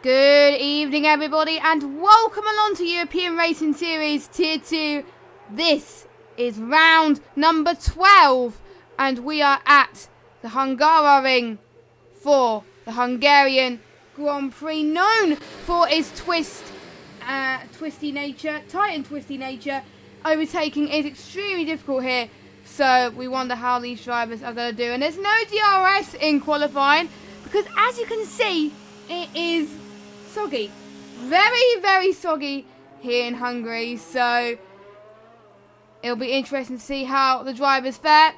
Good evening, everybody, and welcome along to European Racing Series Tier 2. This is round number 12, and we are at the Hungarian for the Hungarian Grand Prix, known for its twisty nature. Overtaking is extremely difficult here, so we wonder how these drivers are going to do. And there's no DRS in qualifying, because as you can see, it is soggy. Very, very soggy here in Hungary. So it'll be interesting to see how the drivers fare.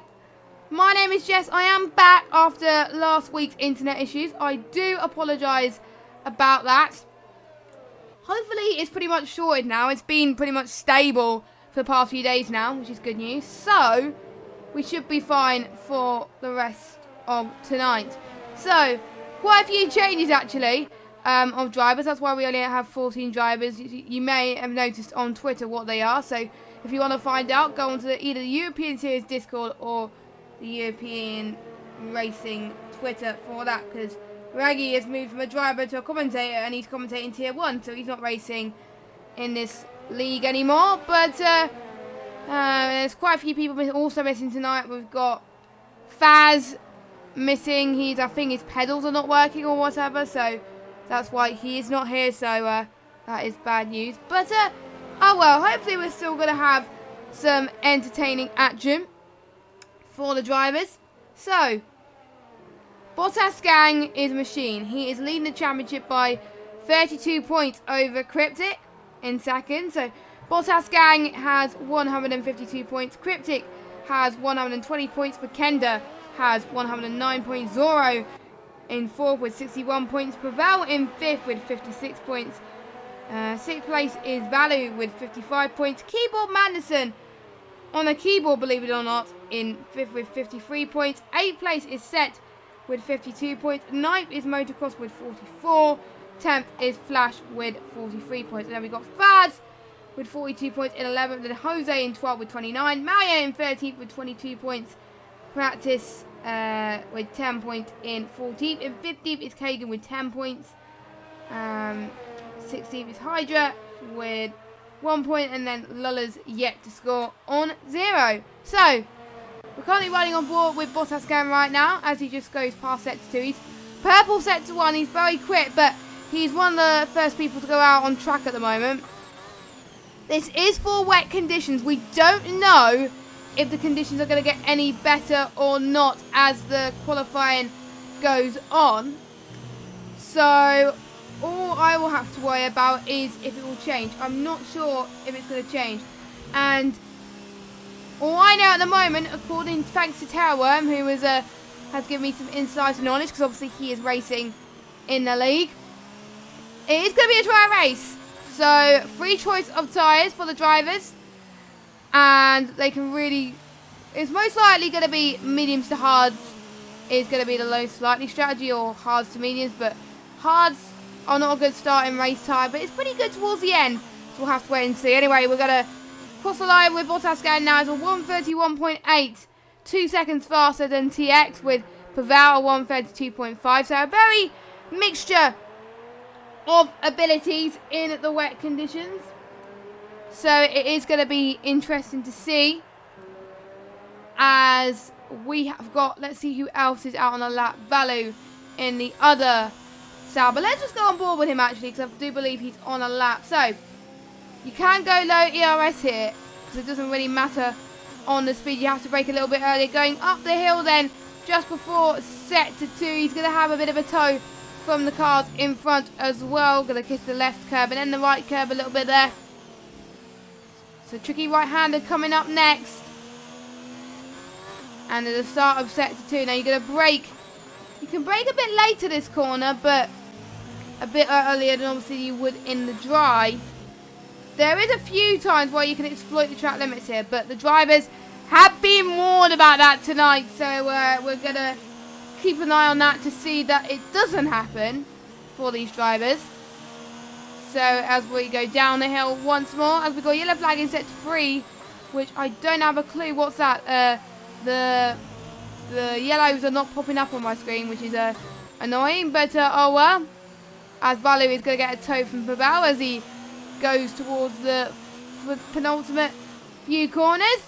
My name is Jess. I am back after last week's internet issues. I do apologise about that. Hopefully it's pretty much sorted now. It's been pretty much stable for the past few days now, which is good news. So we should be fine for the rest of tonight. So quite a few changes actually. Of drivers. That's why we only have 14 drivers. You may have noticed on Twitter what they are. So if you want to find out, go onto either the European Series Discord or the European Racing Twitter for that. Because Raggy has moved from a driver to a commentator, and he's commentating Tier 1. So he's not racing in this league anymore. But there's quite a few people also missing tonight. We've got Faz missing. I think his pedals are not working or whatever. So that's why he is not here, so that is bad news. But, oh well, hopefully we're still going to have some entertaining action for the drivers. So, Bottas Gang is a machine. He is leading the championship by 32 points over Cryptic in second. So, Bottas Gang has 152 points. Cryptic has 120 points. Bekenda has 109 points. Zorro in 4th with 61 points. Pavel in 5th with 56 points. 6th place is Valu with 55 points. Keyboard Manderson on the keyboard, believe it or not, in 5th with 53 points. 8th place is Set with 52 points. 9th is Motocross with 44. 10th is Flash with 43 points. And then we got Faz with 42 points in 11th. Then Jose in 12th with 29. Mario in 13th with 22 points. Practice with 10 points in 14th. In 15th is Kagan with 10 points. 16th is Hydra with 1 point. And then Lulla's yet to score on 0. So, we're currently running on board with Bottas Gang right now as he just goes past Sector 2. He's purple Sector 1. He's very quick, but he's one of the first people to go out on track at the moment. This is for wet conditions. We don't know if the conditions are going to get any better or not as the qualifying goes on. So all I will have to worry about is if it will change. I'm not sure if it's going to change. And all I know at the moment, thanks to Terraworm, who has given me some insider knowledge, because obviously he is racing in the league, it is going to be a dry race. So free choice of tyres for the drivers. And they can really, it's most likely going to be mediums to hards is going to be the low slightly strategy, or hards to mediums, but hards are not a good start in race time, but it's pretty good towards the end, so we'll have to wait and see. Anyway, we're going to cross the line with Bottas Gang now. It's a 1:31.8, 2 seconds faster than TX, with Pavel 1:32.5, so a very mixture of abilities in the wet conditions. So it is going to be interesting to see as we have got, let's see who else is out on the lap. Valu in the other cell. But let's just go on board with him actually, because I do believe he's on a lap. So you can go low ERS here because it doesn't really matter on the speed. You have to brake a little bit earlier. Going up the hill then just before Sector 2. He's going to have a bit of a tow from the cars in front as well. Going to kiss the left curb and then the right curb a little bit there. So tricky right-hander coming up next. And at the start of Sector 2. Now you're going to brake. You can brake a bit later this corner, but a bit earlier than obviously you would in the dry. There is a few times where you can exploit the track limits here, but the drivers have been warned about that tonight. So we're going to keep an eye on that to see that it doesn't happen for these drivers. So as we go down the hill once more, as we got yellow flag in Sector 3, which I don't have a clue what's that. The yellows are not popping up on my screen, which is annoying, but oh well. as Valu is going to get a toe from Pavel as he goes towards the penultimate few corners.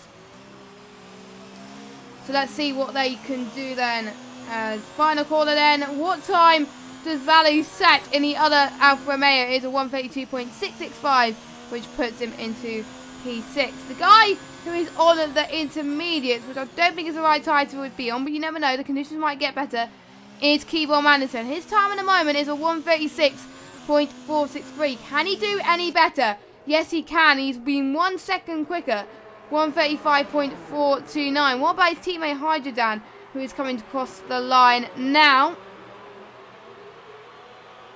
So let's see what they can do then. As final corner then, what time does Valu set in the other Alfa Romeo? It is a 132.665, which puts him into P6. The guy who is on the intermediates, which I don't think is the right title would be on, but you never know, the conditions might get better, is Keyboard Anderson. His time at the moment is a 136.463. Can he do any better? Yes, he can. He's been 1 second quicker. 135.429. What about his teammate Hydrodan, who is coming to cross the line now?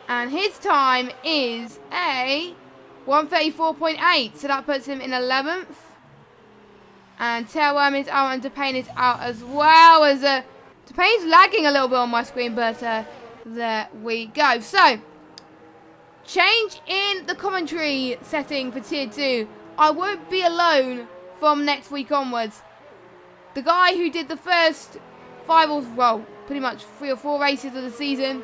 And his time is a 134.8. So that puts him in 11th. And Tailworm is out and Depain is out as well. As Depain's lagging a little bit on my screen, but there we go. So, change in the commentary setting for Tier 2. I won't be alone from next week onwards. The guy who did the first pretty much 3 or 4 races of the season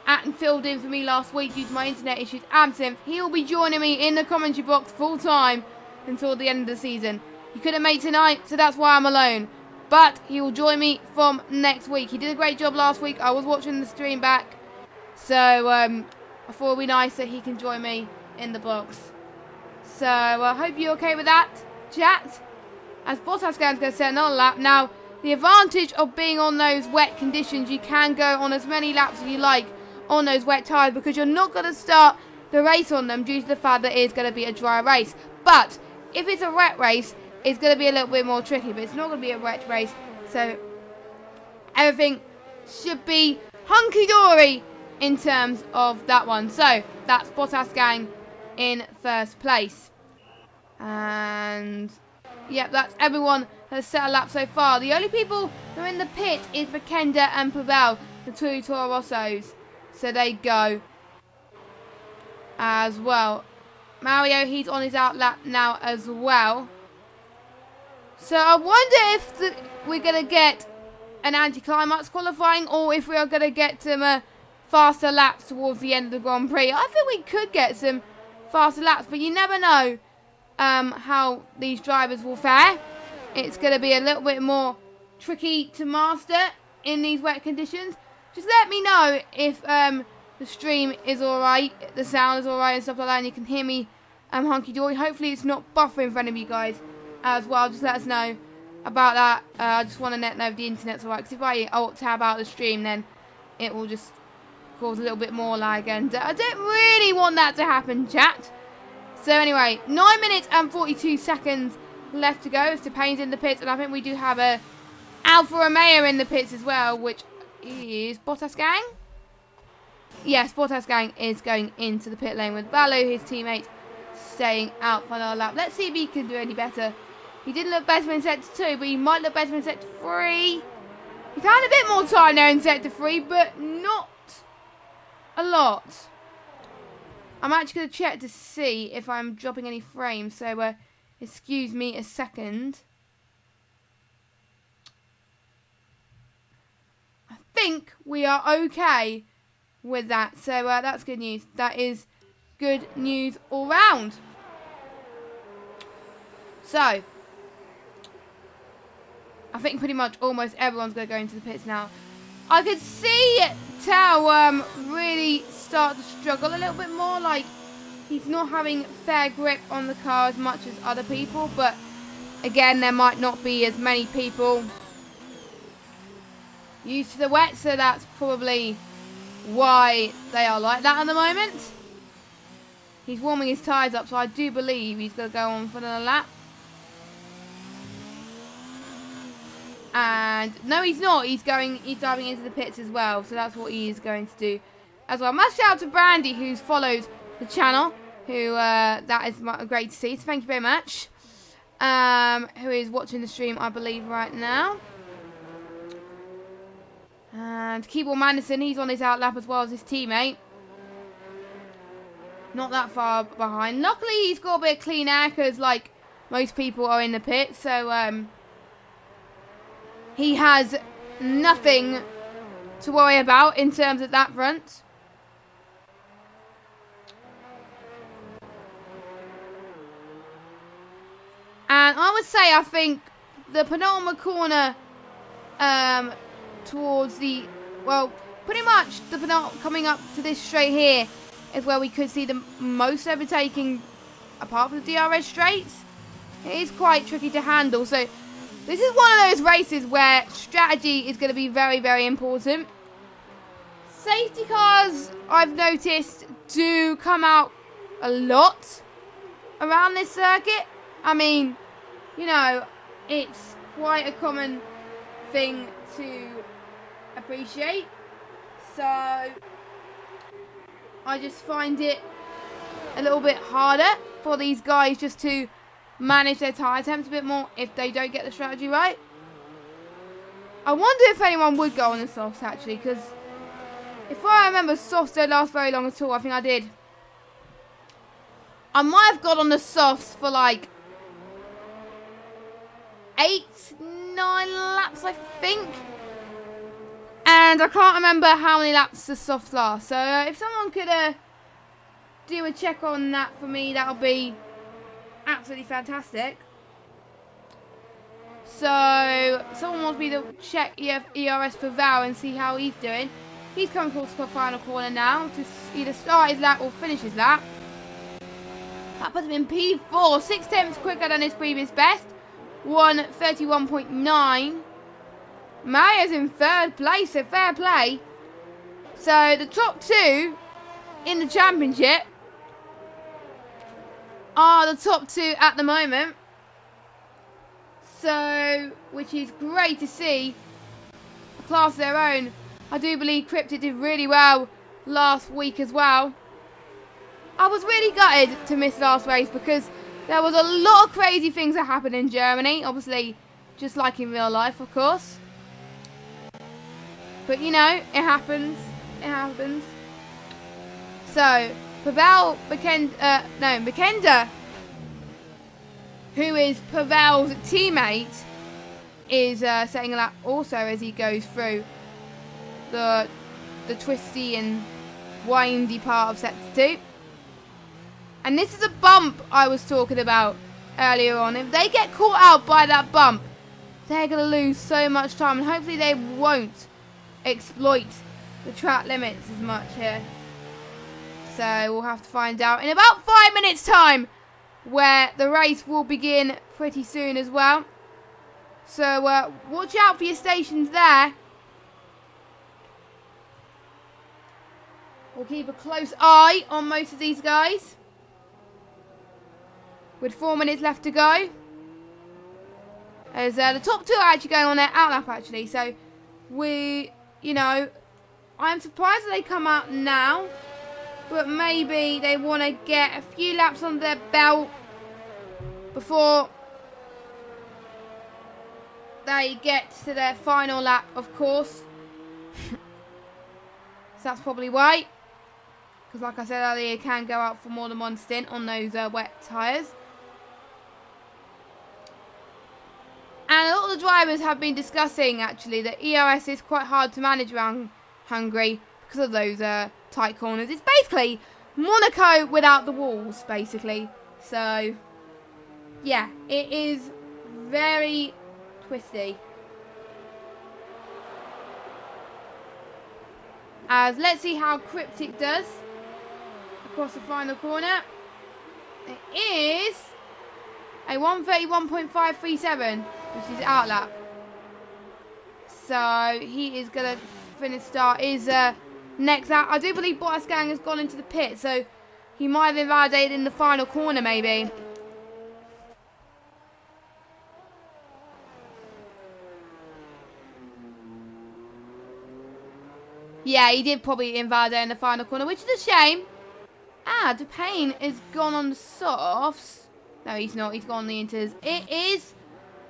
and filled in for me last week due to my internet issues, Absinthe, he'll be joining me in the commentary box full time until the end of the season. He couldn't make tonight, so that's why I'm alone. But he will join me from next week. He did a great job last week. I was watching the stream back. So I thought it would be nice that he can join me in the box. So I hope you're okay with that, chat. As Bottas going to set another lap. Now, the advantage of being on those wet conditions, you can go on as many laps as you like on those wet tyres because you're not going to start the race on them due to the fact that it is going to be a dry race. But if it's a wet race, it's going to be a little bit more tricky, but it's not going to be a wet race, so everything should be hunky-dory in terms of that one. So that's Bottas Gang in first place. And yep, that's everyone has set a lap so far. The only people that are in the pit is Bekenda and Pavel, the two Toro Rossos. So they go as well. Mario, he's on his out lap now as well. So I wonder if we're going to get an anticlimax qualifying or if we are going to get some faster laps towards the end of the Grand Prix. I think we could get some faster laps, but you never know how these drivers will fare. It's going to be a little bit more tricky to master in these wet conditions. Just let me know if the stream is alright, the sound is alright and stuff like that, and you can hear me hunky-dory. Hopefully it's not buffering for any of you guys as well. Just let us know about that. I just want to know if the internet's alright, because if I alt-tab out the stream, then it will just cause a little bit more lag, and I don't really want that to happen, chat. So anyway, 9 minutes and 42 seconds left to go. As Depain's in the pits, and I think we do have a Alfa Romeo in the pits as well, which is Bottas Gang. Yes, Bottas Gang is going into the pit lane with Valu, his teammate, staying out for another lap. Let's see if he can do any better. He did look better in Sector 2, but he might look better in Sector 3. He's had a bit more time there in Sector 3, but not a lot. I'm actually going to check to see if I'm dropping any frames, so excuse me a second. I think we are okay with that, so that's good news. That is good news all round. So, I think pretty much almost everyone's going to go into the pits now. I could see Tao really start to struggle a little bit more, like he's not having fair grip on the car as much as other people, but again, there might not be as many people used to the wet, so that's probably why they are like that at the moment. He's warming his tyres up, so I do believe he's going to go on for another lap. And no, he's not. He's diving into the pits as well, so that's what he is going to do as well. Must shout out to Brandy, who's followed the channel, who that is great to see. So thank you very much. Who is watching the stream, I believe, right now. And Keyboard Manderson, he's on his out lap as well as his teammate. Not that far behind. Luckily, he's got a bit of clean air because, like, most people are in the pit. So, he has nothing to worry about in terms of that front. And I would say, I think the penultimate corner towards the, well, pretty much the penultimate coming up to this straight here is where we could see the most overtaking apart from the DRS straights. It is quite tricky to handle. So this is one of those races where strategy is going to be very, very important. Safety cars, I've noticed, do come out a lot around this circuit. I mean, you know, it's quite a common thing to appreciate. So I just find it a little bit harder for these guys just to manage their tyre temps a bit more if they don't get the strategy right. I wonder if anyone would go on the softs actually, because if I remember, softs don't last very long at all. I think I did. I might have got on the softs for like 8, 9 laps, I think. And I can't remember how many laps the softs last. So if someone could do a check on that for me, that would be absolutely fantastic. So someone wants me to check ERS for Val and see how he's doing. He's coming across the final corner now to either start his lap or finish his lap. That puts him in P4, 6 tenths quicker than his previous best. 1:31.9. Mario's in third place, so fair play. So the top two in the championship are the top two at the moment. So, which is great to see. A class of their own. I do believe Cryptic did really well last week as well. I was really gutted to miss last race because there was a lot of crazy things that happened in Germany. Obviously, just like in real life, of course. But, you know, it happens. It happens. So, Pavel Bekenda, who is Pavel's teammate, is setting a lap also as he goes through the twisty and windy part of Sector 2. And this is a bump I was talking about earlier on. If they get caught out by that bump, they're going to lose so much time. And hopefully they won't exploit the track limits as much here. So we'll have to find out in about 5 minutes time, where the race will begin pretty soon as well. So watch out for your stations there. We'll keep a close eye on most of these guys. With 4 minutes left to go. As the top two are actually going on their outlap actually. So you know, I'm surprised that they come out now. But maybe they want to get a few laps under their belt before they get to their final lap, of course. So that's probably why. Because like I said earlier, you can go out for more than one stint on those wet tyres. And a lot of the drivers have been discussing, actually, that ERS is quite hard to manage around Hungary because of those tight corners. It's basically Monaco without the walls, basically. So, yeah, it is very twisty. As let's see how Cryptic does across the final corner. It is a 1:31.537, which is outlap. So he is going to finish start his next out. I do believe Bottas Gang has gone into the pit, so he might have invalidated in the final corner maybe. Yeah, he did probably invalidate in the final corner, which is a shame. Depayne is gone on the softs. No, he's not. He's gone on the inters. It is,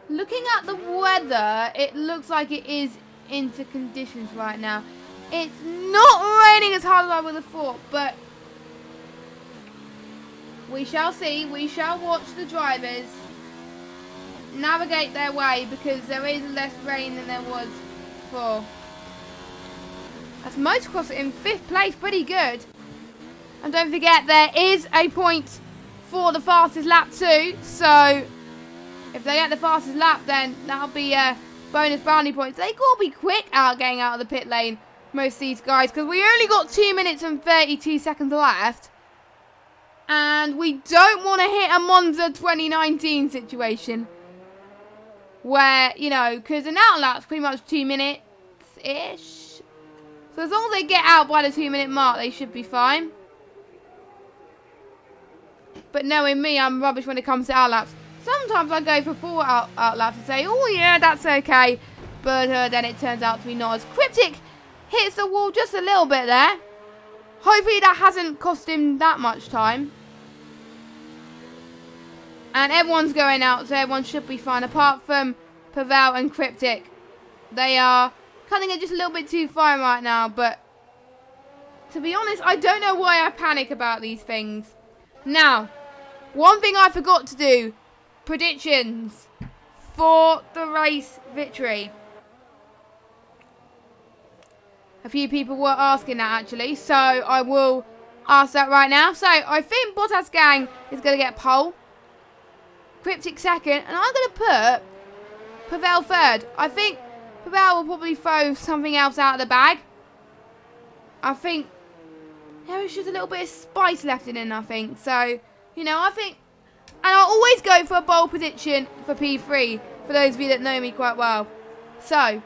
looking at the weather, it looks like it is into conditions right now. It's not raining as hard as I would have thought, but we shall see. We shall watch the drivers navigate their way because there is less rain than there was before. That's motocross in 5th place, pretty good. And don't forget, there is a point for the fastest lap too. So If they get the fastest lap, then that'll be bonus brownie points. They got to be quick getting out of the pit lane, most of these guys, because we only got 2 minutes and 32 seconds left. And we don't want to hit a Monza 2019 situation where, you know, because an out lap's pretty much 2 minutes-ish. So as long as they get out by the 2 minute mark, they should be fine. But knowing me, I'm rubbish when it comes to out laps. Sometimes I go for 4 out laps and say, oh yeah, that's okay. But then it turns out to be not. As Cryptic hits the wall just a little bit there. Hopefully that hasn't cost him that much time. And everyone's going out, so everyone should be fine. Apart from Pavel and Cryptic. They are cutting it just a little bit too fine right now. But to be honest, I don't know why I panic about these things. Now, one thing I forgot to do. Predictions for the race victory. A few people were asking that actually, so I will ask that right now. So I think Bottas gang is going to get pole, Cryptic second, and I'm going to put Pavel third. I think Pavel will probably throw something else out of the bag. I think there is just a little bit of spice left in it, I think. So, you know, I think, and I'll always go for a bold prediction for P3, for those of you that know me quite well. So,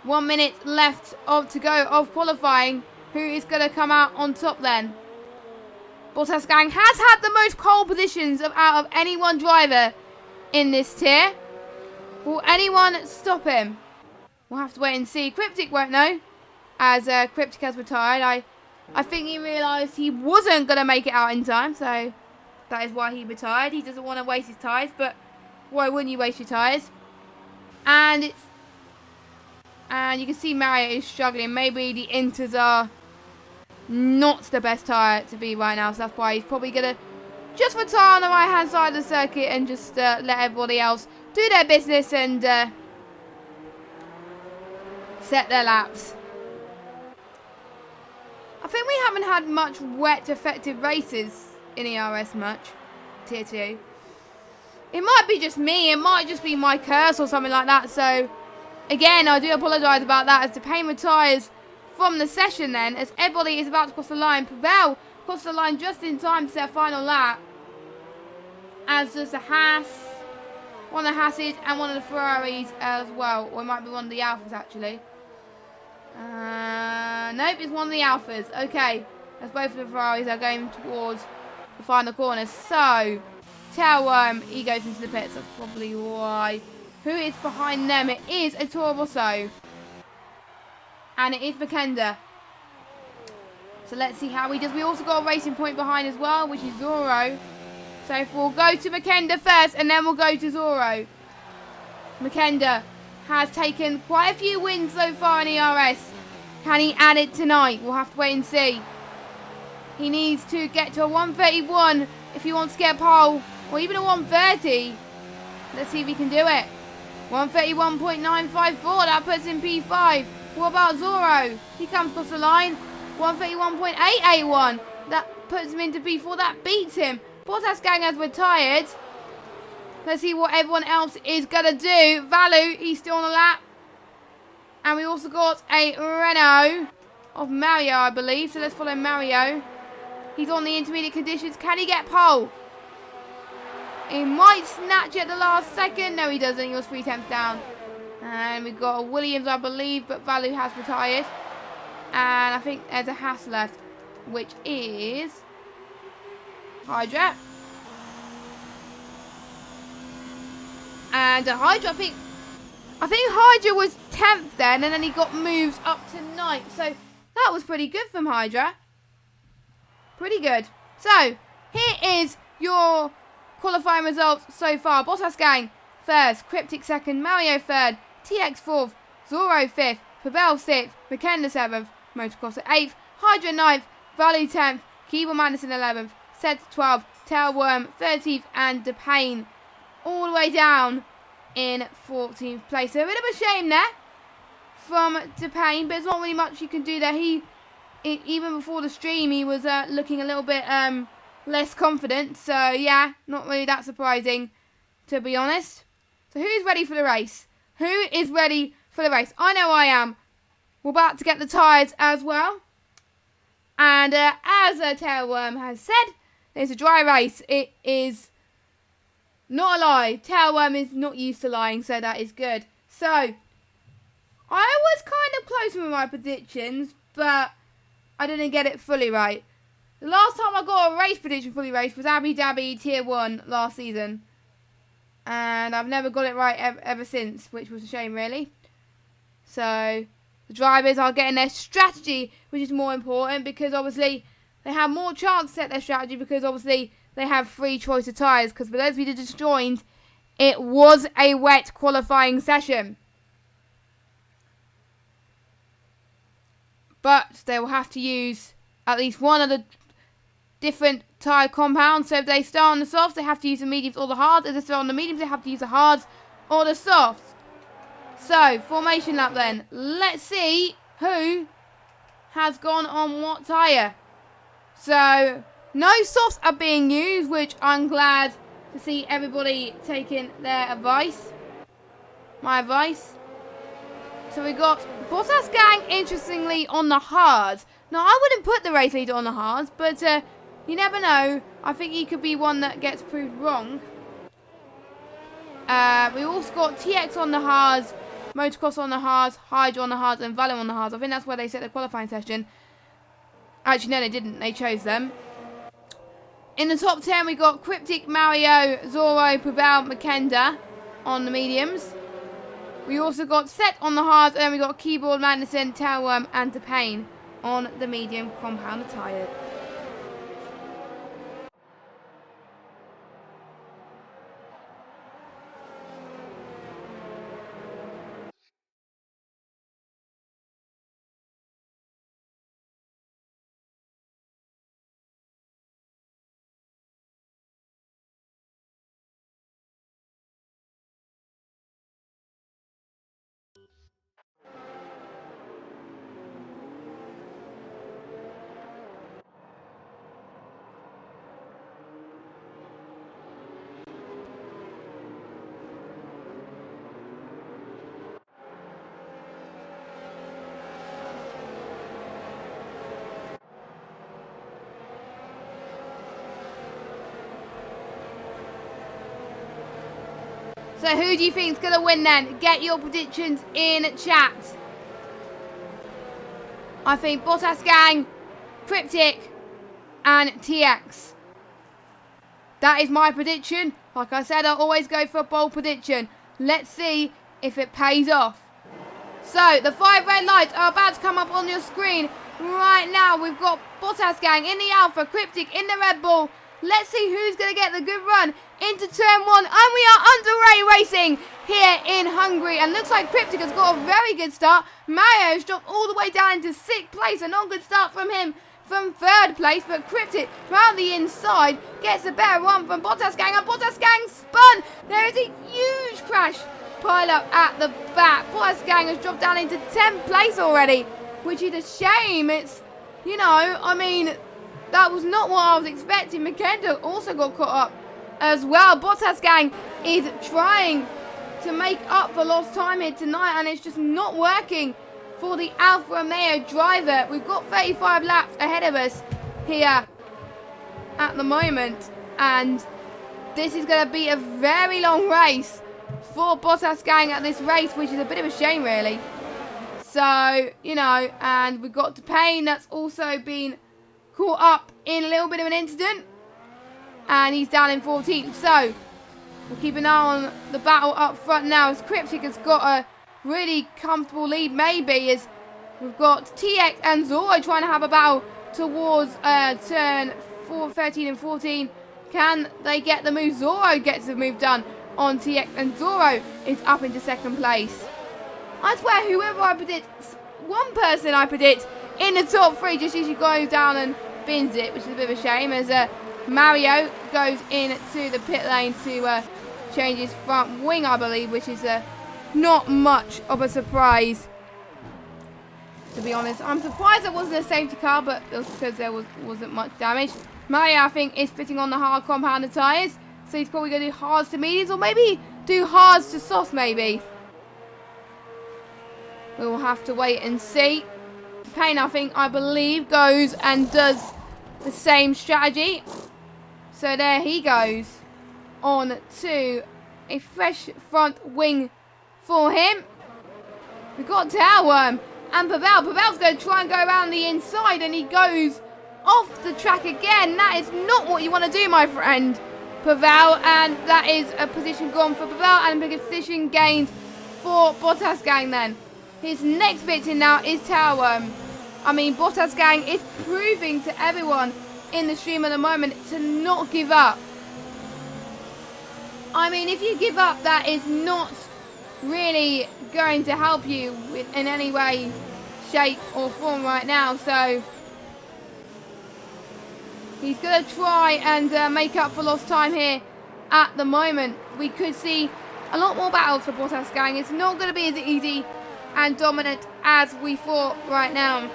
1 minute left to go of qualifying. Who is going to come out on top then? Bottas gang has had the most pole positions out of any one driver in this tier. Will anyone stop him? We'll have to wait and see. Cryptic won't know, as Cryptic has retired. I think he realised he wasn't going to make it out in time, so that is why he retired. He doesn't want to waste his tyres, but why wouldn't you waste your tyres? And you can see Mario is struggling. Maybe the Inters are not the best tyre to be right now, so that's why he's probably going to just retire on the right-hand side of the circuit and just let everybody else do their business and set their laps. I think we haven't had much wet effective races in ERS much. Tier 2. It might be just me. It might just be my curse or something like that. So, again, I do apologise about that as Depayne retires from the session then. As everybody is about to cross the line. Pavel crossed the line just in time to their final lap. As does the Haas. One of the Haas's and one of the Ferraris as well. Or it might be one of the Alphas actually. Nope, it's one of the Alphas. Okay, as both of the Ferraris are going towards the final corner. So, Tailworm, he goes into the pits. That's probably why. Who is behind them? It is a Toro Rosso. And it is Makenda. So let's see how he does. We also got a racing point behind as well, which is Zoro. So if we'll go to Makenda first, and then we'll go to Zoro. Makenda has taken quite a few wins so far in ERS. Can he add it tonight? We'll have to wait and see. He needs to get to a 131 if he wants to get a pole, or even a 130. Let's see if he can do it. 131.954, that puts him P5. What about Zoro? He comes across the line. 131.881, that puts him into P4. That beats him. Bottas gang has retired. Let's see what everyone else is going to do. Valu, he's still on the lap. And we also got a Renault of Mario, I believe. So let's follow Mario. He's on the intermediate conditions. Can he get pole? He might snatch it at the last second. No, he doesn't. He was 3/10 down. And we've got a Williams, I believe. But Valu has retired. And I think there's a Haas left, which is Hydra. And Hydra, I think Hydra was 10th then, and then he got moved up to 9th. So that was pretty good from Hydra. Pretty good. So here is your qualifying results so far. Bottas gang first, Cryptic second, Mario third, TX fourth, Zoro fifth, Pavel sixth, Makenda seventh, Motocross 8th, Hydra 9th, Valu 10th, Keeble Madison 11th, Set 12th, Tailworm 13th, and Depayne all the way down in 14th place. So a bit of a shame there from Depayne, but there's not really much you can do there. He, even before the stream, he was looking a little bit less confident. So, yeah, not really that surprising, to be honest. So, who's ready for the race? Who is ready for the race? I know I am. We're about to get the tyres as well. And as Tailworm has said, it's a dry race. It is not a lie. Tailworm is not used to lying, so that is good. So, I was kind of close with my predictions, but I didn't get it fully right. The last time I got a race prediction fully right was Abu Dhabi Tier 1 last season. And I've never got it right ever since, which was a shame, really. So, the drivers are getting their strategy, which is more important, because obviously they have more chance to set their strategy, because obviously they have free choice of tyres. Because for those of you that just joined, it was a wet qualifying session. But they will have to use at least one of the different tyre compounds. So if they start on the softs, they have to use the mediums or the hards. If they start on the mediums, they have to use the hards or the softs. So, formation lap then. Let's see who has gone on what tyre. So, no softs are being used, which I'm glad to see everybody taking their advice. My advice. So we got Bottas Gang, interestingly, on the hards. Now, I wouldn't put the race leader on the hards, but you never know. I think he could be one that gets proved wrong. We also got TX on the hards, Motocross on the hards, Hydra on the hards, and Valor on the hards. I think that's where they set the qualifying session. Actually, no, they didn't. They chose them. In the top 10, we got Cryptic, Mario, Zoro, Pavel, Makenda on the mediums. We also got Set on the hards, and then we got Keyboard, Madison, Tailworm, and Depain on the medium compound tyre. So who do you think is going to win then? Get your predictions in chat. I think Bottas Gang, Cryptic, and TX. That is my prediction. Like I said, I always go for a bold prediction. Let's see if it pays off. So, the 5 red lights are about to come up on your screen right now. We've got Bottas Gang in the Alpha, Cryptic in the Red Bull. Let's see who's going to get the good run into turn 1. And we are underway racing here in Hungary. And looks like Cryptic has got a very good start. Mario's dropped all the way down into 6th place. A not good start from him from 3rd place. But Cryptic round the inside gets a better run from Bottas Gang. And Bottas Gang spun. There is a huge crash pile up at the back. Bottas Gang has dropped down into 10th place already, which is a shame. It's, you know, I mean, that was not what I was expecting. Makenda also got caught up as well. Bottas Gang is trying to make up for lost time here tonight, and it's just not working for the Alfa Romeo driver. We've got 35 laps ahead of us here at the moment, and this is going to be a very long race for Bottas Gang at this race, which is a bit of a shame, really. So, you know, and we've got Depain that's also been caught up in a little bit of an incident, and he's down in 14th. So we'll keep an eye on the battle up front now, as Cryptic has got a really comfortable lead, maybe, as we've got TX and Zoro trying to have a battle towards turn 13 and 14. Can they get the move? Zoro gets the move done on TX, and Zoro is up into 2nd place. I swear, whoever I predict, one person I predict in the top 3 just usually goes down and bins it, which is a bit of a shame, as Mario goes into the pit lane to change his front wing, I believe, which is not much of a surprise, to be honest. I'm surprised it wasn't a safety car, but it was because there wasn't much damage. Mario, I think, is fitting on the hard compound of tyres. So he's probably going to do hards to mediums, or maybe do hards to softs, maybe. We'll have to wait and see. Payne, I believe, goes and does the same strategy. So there he goes. On to a fresh front wing for him. We've got Tailworm and Pavel. Pavel's going to try and go around the inside, and he goes off the track again. That is not what you want to do, my friend. Pavel, and that is a position gone for Pavel and a position gained for Bottas Gang then. His next victim now is Tailworm. I mean, Bottas Gang is proving to everyone in the stream at the moment to not give up. I mean, if you give up, that is not really going to help you in any way, shape or form right now. So he's going to try and make up for lost time here at the moment. We could see a lot more battles for Bottas Gang. It's not going to be as easy and dominant as we thought right now.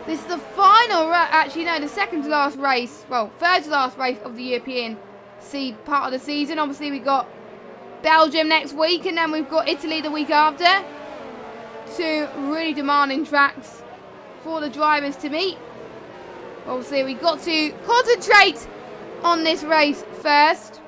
This is the final, actually no, the second to last race, well, third to last race of the European part of the season. Obviously we've got Belgium next week, and then we've got Italy the week after. Two really demanding tracks for the drivers to meet. Obviously we've got to concentrate on this race first,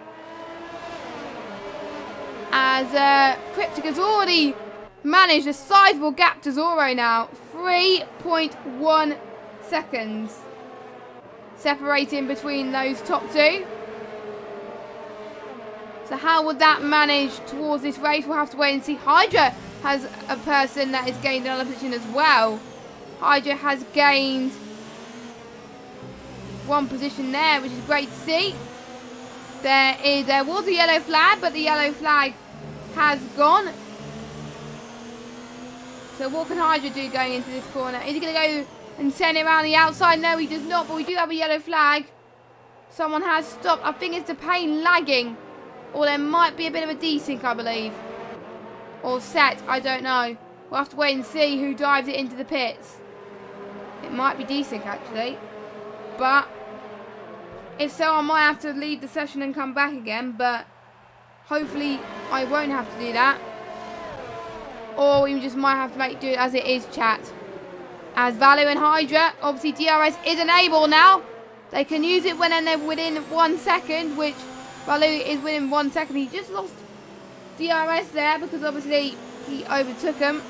as Cryptic has already managed a sizable gap to Zorro now. 3.1 seconds separating between those top two. So how would that manage towards this race? We'll have to wait and see. Hydra has a person that has gained another position as well. Hydra has gained one position there, which is great to see. There was a yellow flag, but the yellow flag has gone. So what can Hydra do going into this corner? Is he going to go and send it around the outside? No, he does not, but we do have a yellow flag. Someone has stopped. I think it's the Payne lagging. Or there might be a bit of a desync, I believe. Or set, I don't know. We'll have to wait and see who drives it into the pits. It might be desync, actually. But if so, I might have to leave the session and come back again. But hopefully I won't have to do that. Or we just might have to do it as it is, chat. As Valu and Hydra, obviously DRS is enabled now. They can use it when they're within 1 second, which Valu is within 1 second. He just lost DRS there because obviously he overtook him.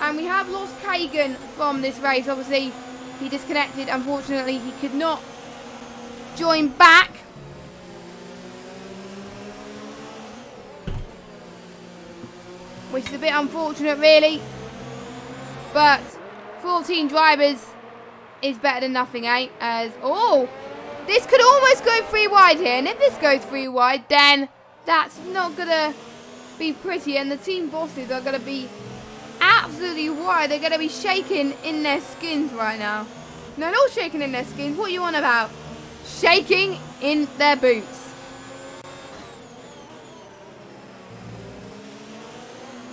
And we have lost Kagan from this race. Obviously he disconnected. Unfortunately, he could not join back. Which is a bit unfortunate, really. But 14 drivers is better than nothing, eh? This could almost go 3 wide here. And if this goes 3 wide, then that's not going to be pretty. And the team bosses are going to be absolutely worried. They're going to be shaking in their skins right now. No, not shaking in their skins. What are you on about? Shaking in their boots.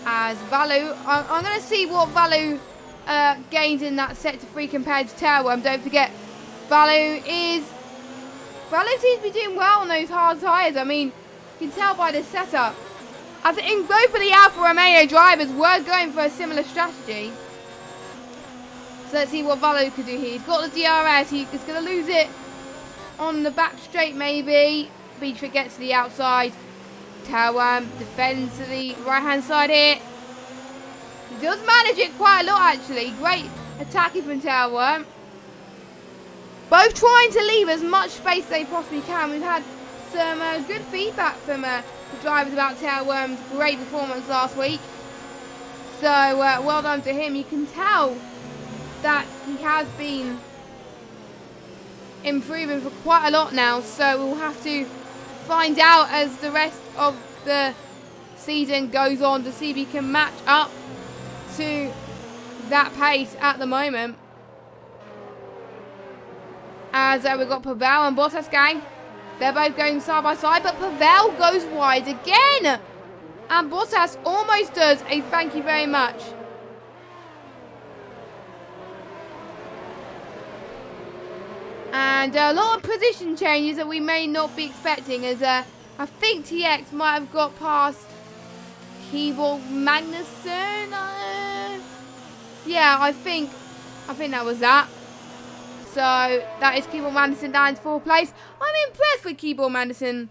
As Valu, I'm going to see what Valu gained in that sector 3 compared to Tailworm. Don't forget, Valu seems to be doing well on those hard tyres. I mean, you can tell by the setup. I think both of the Alfa Romeo drivers were going for a similar strategy. So let's see what Valu could do here. He's got the DRS. He's going to lose it on the back straight, maybe. Beatrick gets to the outside. Tailworm defends to the right-hand side here. He does manage it quite a lot, actually. Great attacking from Tailworm. Both trying to leave as much space as they possibly can. We've had some good feedback from the drivers about Tailworm's great performance last week. So, well done to him. You can tell that he has been improving for quite a lot now. So, we'll have to find out as the rest of the season goes on to see if he can match up to that pace at the moment. As we've got Pavel and Bottas Gang. They're both going side by side, but Pavel goes wide again. And Bottas almost does a thank you very much. And a lot of position changes that we may not be expecting, as I think TX might have got past Keyboard Magnussen. Yeah, I think that was that. So that is Keyboard Magnussen down to 4th place. I'm impressed with Keyboard Magnussen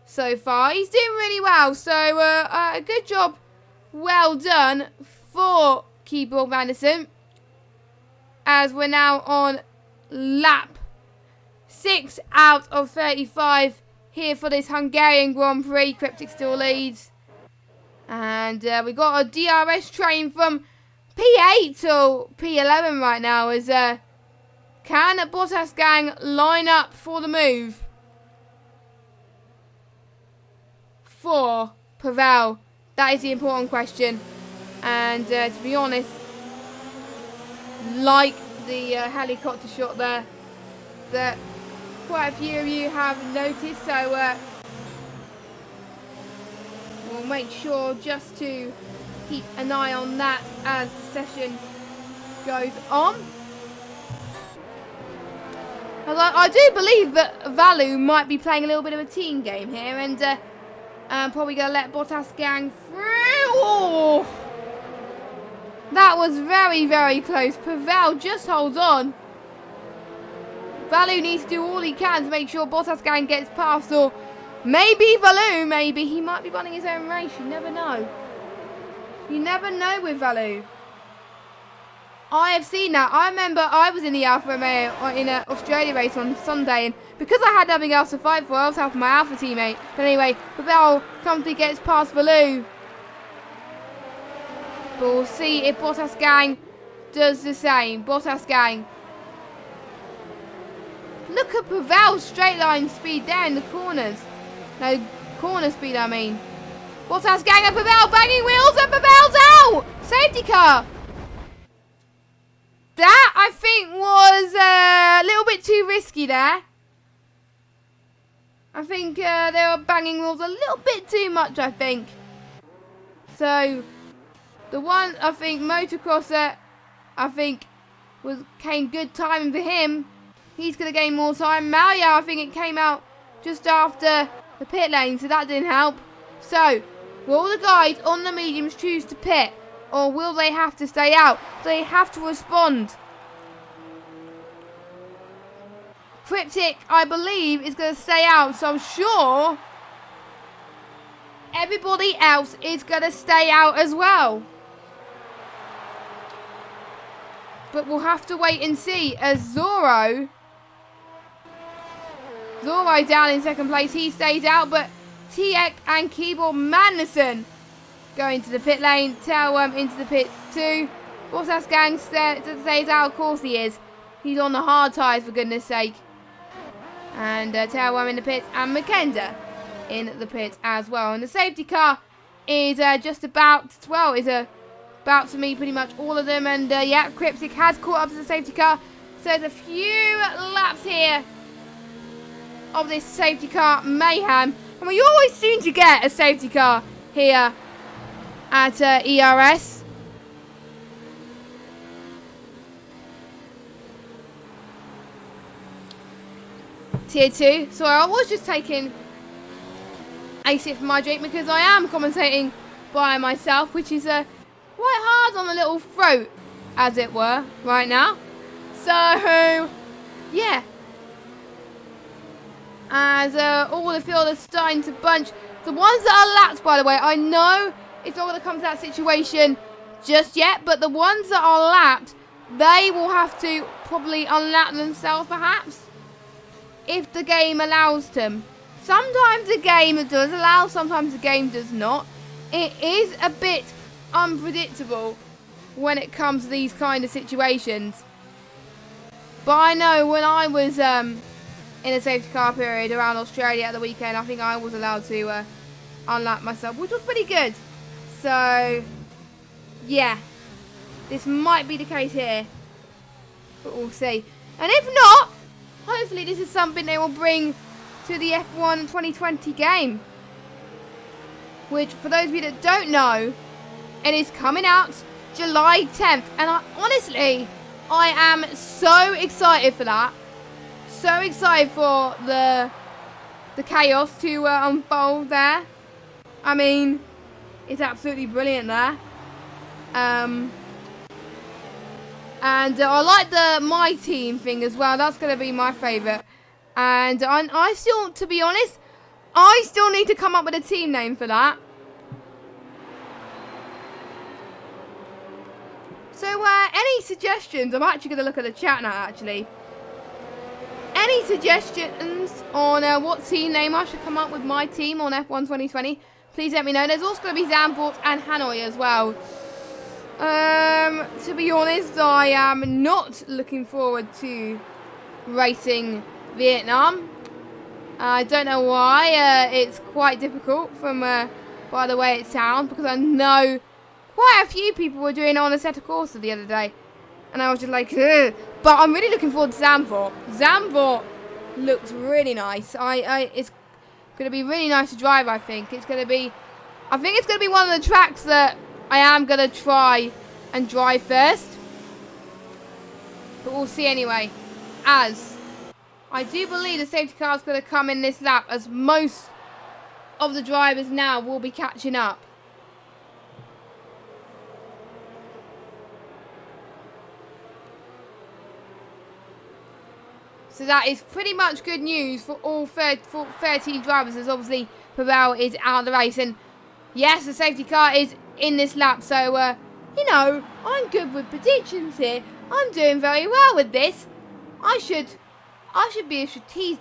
so far. He's doing really well. So a good job, well done for Keyboard Magnussen. As we're now on lap 6 out of 35 here for this Hungarian Grand Prix. Cryptic still leads. And we got a DRS train from P8 to P11 right now. As can Bottas gang line up for the move for Pavel? That is the important question. And to be honest, like the helicopter shot there, that quite a few of you have noticed. So we'll make sure just to keep an eye on that as the session goes on. I do believe that Valu might be playing a little bit of a team game here, and probably going to let Bottas gang through. Oh, that was very, very close. Pavel just holds on. Valu needs to do all he can to make sure Bottas gang gets past, or maybe Valu, maybe he might be running his own race. You never know. You never know with Valu. I have seen that. I remember I was in the Alfa Romeo in an Australia race on Sunday, and because I had nothing else to fight for, I was helping my Alfa teammate. But anyway, Pavel comfortably gets past Valu. But we'll see if Bottas gang does the same. Bottas gang. Look at Pavel's straight line speed there in the corners. No, corner speed I mean. Bottas gang and Pavel banging wheels, and Pavel's out! Safety car! That, I think, was a little bit too risky there. I think they were banging wheels a little bit too much, I think. So, the one, I think, motocrosser, I think, came good timing for him. He's going to gain more time. Mario, I think it came out just after the pit lane, so that didn't help. So, will the guys on the mediums choose to pit? Or will they have to stay out? They have to respond. Cryptic, I believe, is going to stay out. So I'm sure everybody else is going to stay out as well. But we'll have to wait and see. As Zorro down in 2nd place. He stays out. But TX and Keyboard Magnussen going to the pit lane. Tailworm into the pit too. Bottas gang stays out. Of course he is. He's on the hard tyres, for goodness sake. And Tailworm in the pit. And Mackenzie in the pit as well. And the safety car is just about, well, is about to meet pretty much all of them. And yeah, Cryptic has caught up to the safety car. So there's a few laps here of this safety car mayhem. And we always seem to get a safety car here at ERS. Tier 2. So I was just taking a sip from my drink because I am commentating by myself, which is quite hard on the little throat, as it were, right now. So, yeah. As all the field is starting to bunch. The ones that are lapped, by the way, I know it's not going to come to that situation just yet, but the ones that are lapped, they will have to probably unlap themselves, perhaps, if the game allows them. Sometimes the game does allow, sometimes the game does not. It is a bit unpredictable when it comes to these kind of situations. But I know when I was in a safety car period around Australia at the weekend, I think I was allowed to unlap myself, which was pretty good. So, yeah, this might be the case here, but we'll see. And if not, hopefully this is something they will bring to the F1 2020 game, which, for those of you that don't know, it is coming out July 10th. And honestly, I am so excited for that. so excited for the chaos to unfold there. I mean, it's absolutely brilliant there. And I like the my team thing as well. That's going to be my favourite. And I still, to be honest, I still need to come up with a team name for that. So, any suggestions? I'm actually going to look at the chat now, actually. Any suggestions on what team name I should come up with my team on F1 2020? Please let me know. There's also going to be Zandvoort and Hanoi as well. To be honest, I am not looking forward to racing Vietnam. I don't know why. It's quite difficult from by the way it sounds, because I know quite a few people were doing it on a set of Corsa the other day, and I was just like, ugh. But I'm really looking forward to Zandvoort. Zandvoort looks really nice. It's going to be really nice to drive. I think it's going to be one of the tracks that I am going to try and drive first. But we'll see anyway, as I do believe the safety car is going to come in this lap, as most of the drivers now will be catching up. So that is pretty much good news for all 13 drivers, as obviously Pavel is out of the race. And yes, the safety car is in this lap. So, you know, I'm good with predictions here. I'm doing very well with this. I should be a strategist,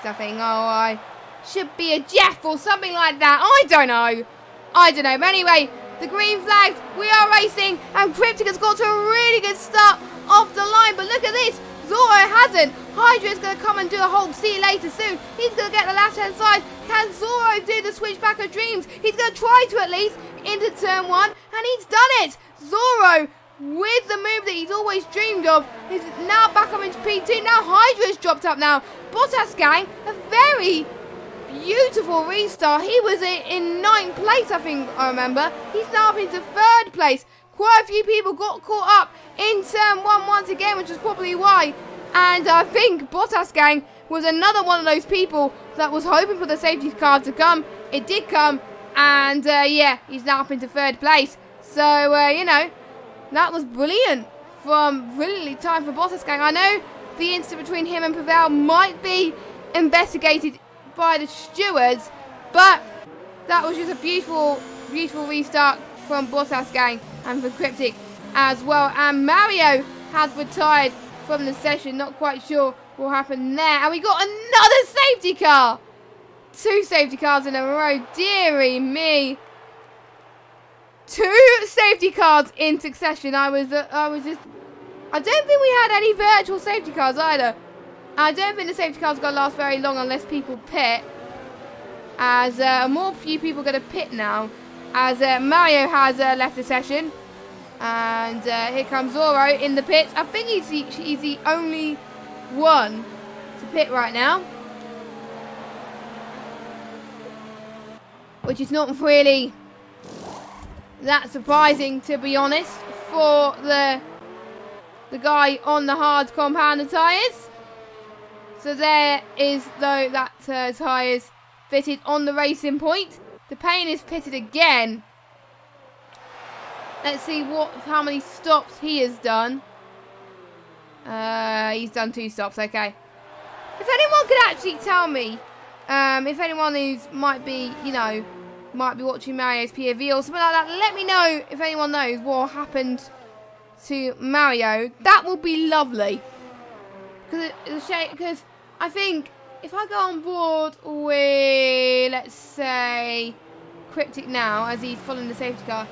I think. Oh, I should be a Jeff or something like that. I don't know. But anyway, the green flags, we are racing. And Cryptic has got to a really good start off the line. But look at this. Zorro hasn't. Hydra is going to come and do a hold. See you later soon. He's going to get the left-hand side. Can Zorro do the switchback of dreams? He's going to try to at least into turn 1. And he's done it. Zorro, with the move that he's always dreamed of, is now back up into P2. Now Hydra's dropped up now. Bottas gang, a very beautiful restart. He was in 9th place, I think I remember. He's now up into 3rd place. Quite a few people got caught up in turn 1 once again, which is probably why. And I think Bottas gang was another one of those people that was hoping for the safety car to come. It did come, and yeah, he's now up into 3rd place. So, you know, that was brilliant. Brilliantly timed for Bottas gang. I know the incident between him and Pavel might be investigated by the stewards, but that was just a beautiful, beautiful restart from Bottas gang and for Cryptic as well. And Mario has retired from the session. Not quite sure what happened there. And we got another safety car. 2 safety cars in a row. Dearie me. 2 safety cars in succession. I was just, I don't think we had any virtual safety cars either. I don't think the safety cars are going to last very long unless people pit. As more few people are going to pit now. As Mario has left the session. And here comes Zorro in the pits. I think he's the only one to pit right now. Which is not really that surprising, to be honest, for the guy on the hard compounder tyres. So there is, though, that tyres fitted on the racing point. The Payne is pitted again. Let's see how many stops he has done. He's done 2 stops, okay. If anyone could actually tell me, if anyone who might be watching Mario's POV or something like that, let me know if anyone knows what happened to Mario. That would be lovely. Because it's a shame, because I think if I go on board with, let's say, Cryptic now, as he's following the safety car,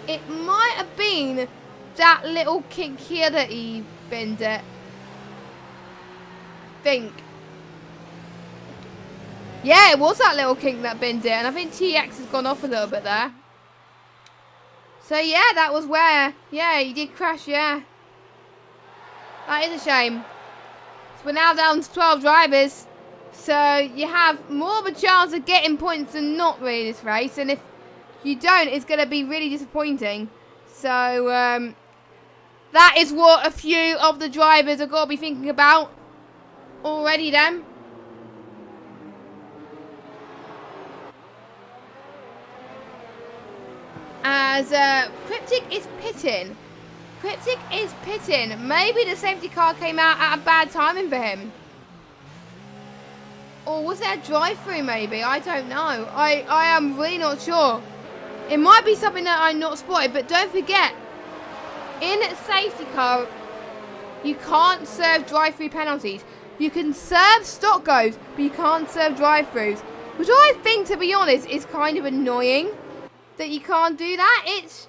it might have been that little kick here that he binned it. Think. Yeah, it was that little kink that binned it, and I think TX has gone off a little bit there. So yeah, that was where, yeah, he did crash, yeah. That is a shame. So we're now down to 12 drivers. So you have more of a chance of getting points than not really this race. And if you don't, it's going to be really disappointing. So that is what a few of the drivers are going to be thinking about. already then. As Cryptic is pitting. Cryptic is pitting. Maybe the safety car came out at a bad timing for him. Or was there a drive-through maybe? I don't know. I am really not sure. It might be something that I'm not spotted, but don't forget, in a safety car, you can't serve drive-through penalties. You can serve stock goes, but you can't serve drive-throughs. Which I think, to be honest, is kind of annoying. That you can't do that. It's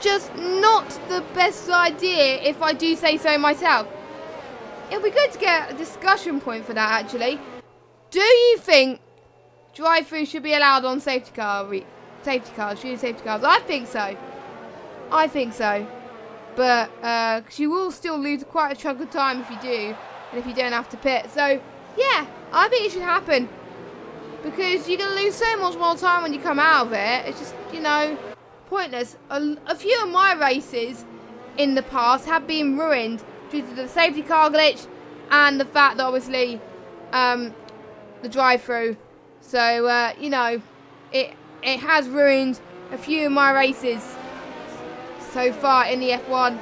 just not the best idea, if I do say so myself. It'll be good to get a discussion point for that, actually. Do you think drive-through should be allowed on safety cars? I think so. I think so. But you will still lose quite a chunk of time if you do, and if you don't have to pit. So yeah, I think it should happen. Because you're going to lose so much more time when you come out of it. It's just, you know, pointless. A few of my races in the past have been ruined due to the safety car glitch and the fact that, obviously, the drive-through. So, you know, it has ruined a few of my races so far in the F1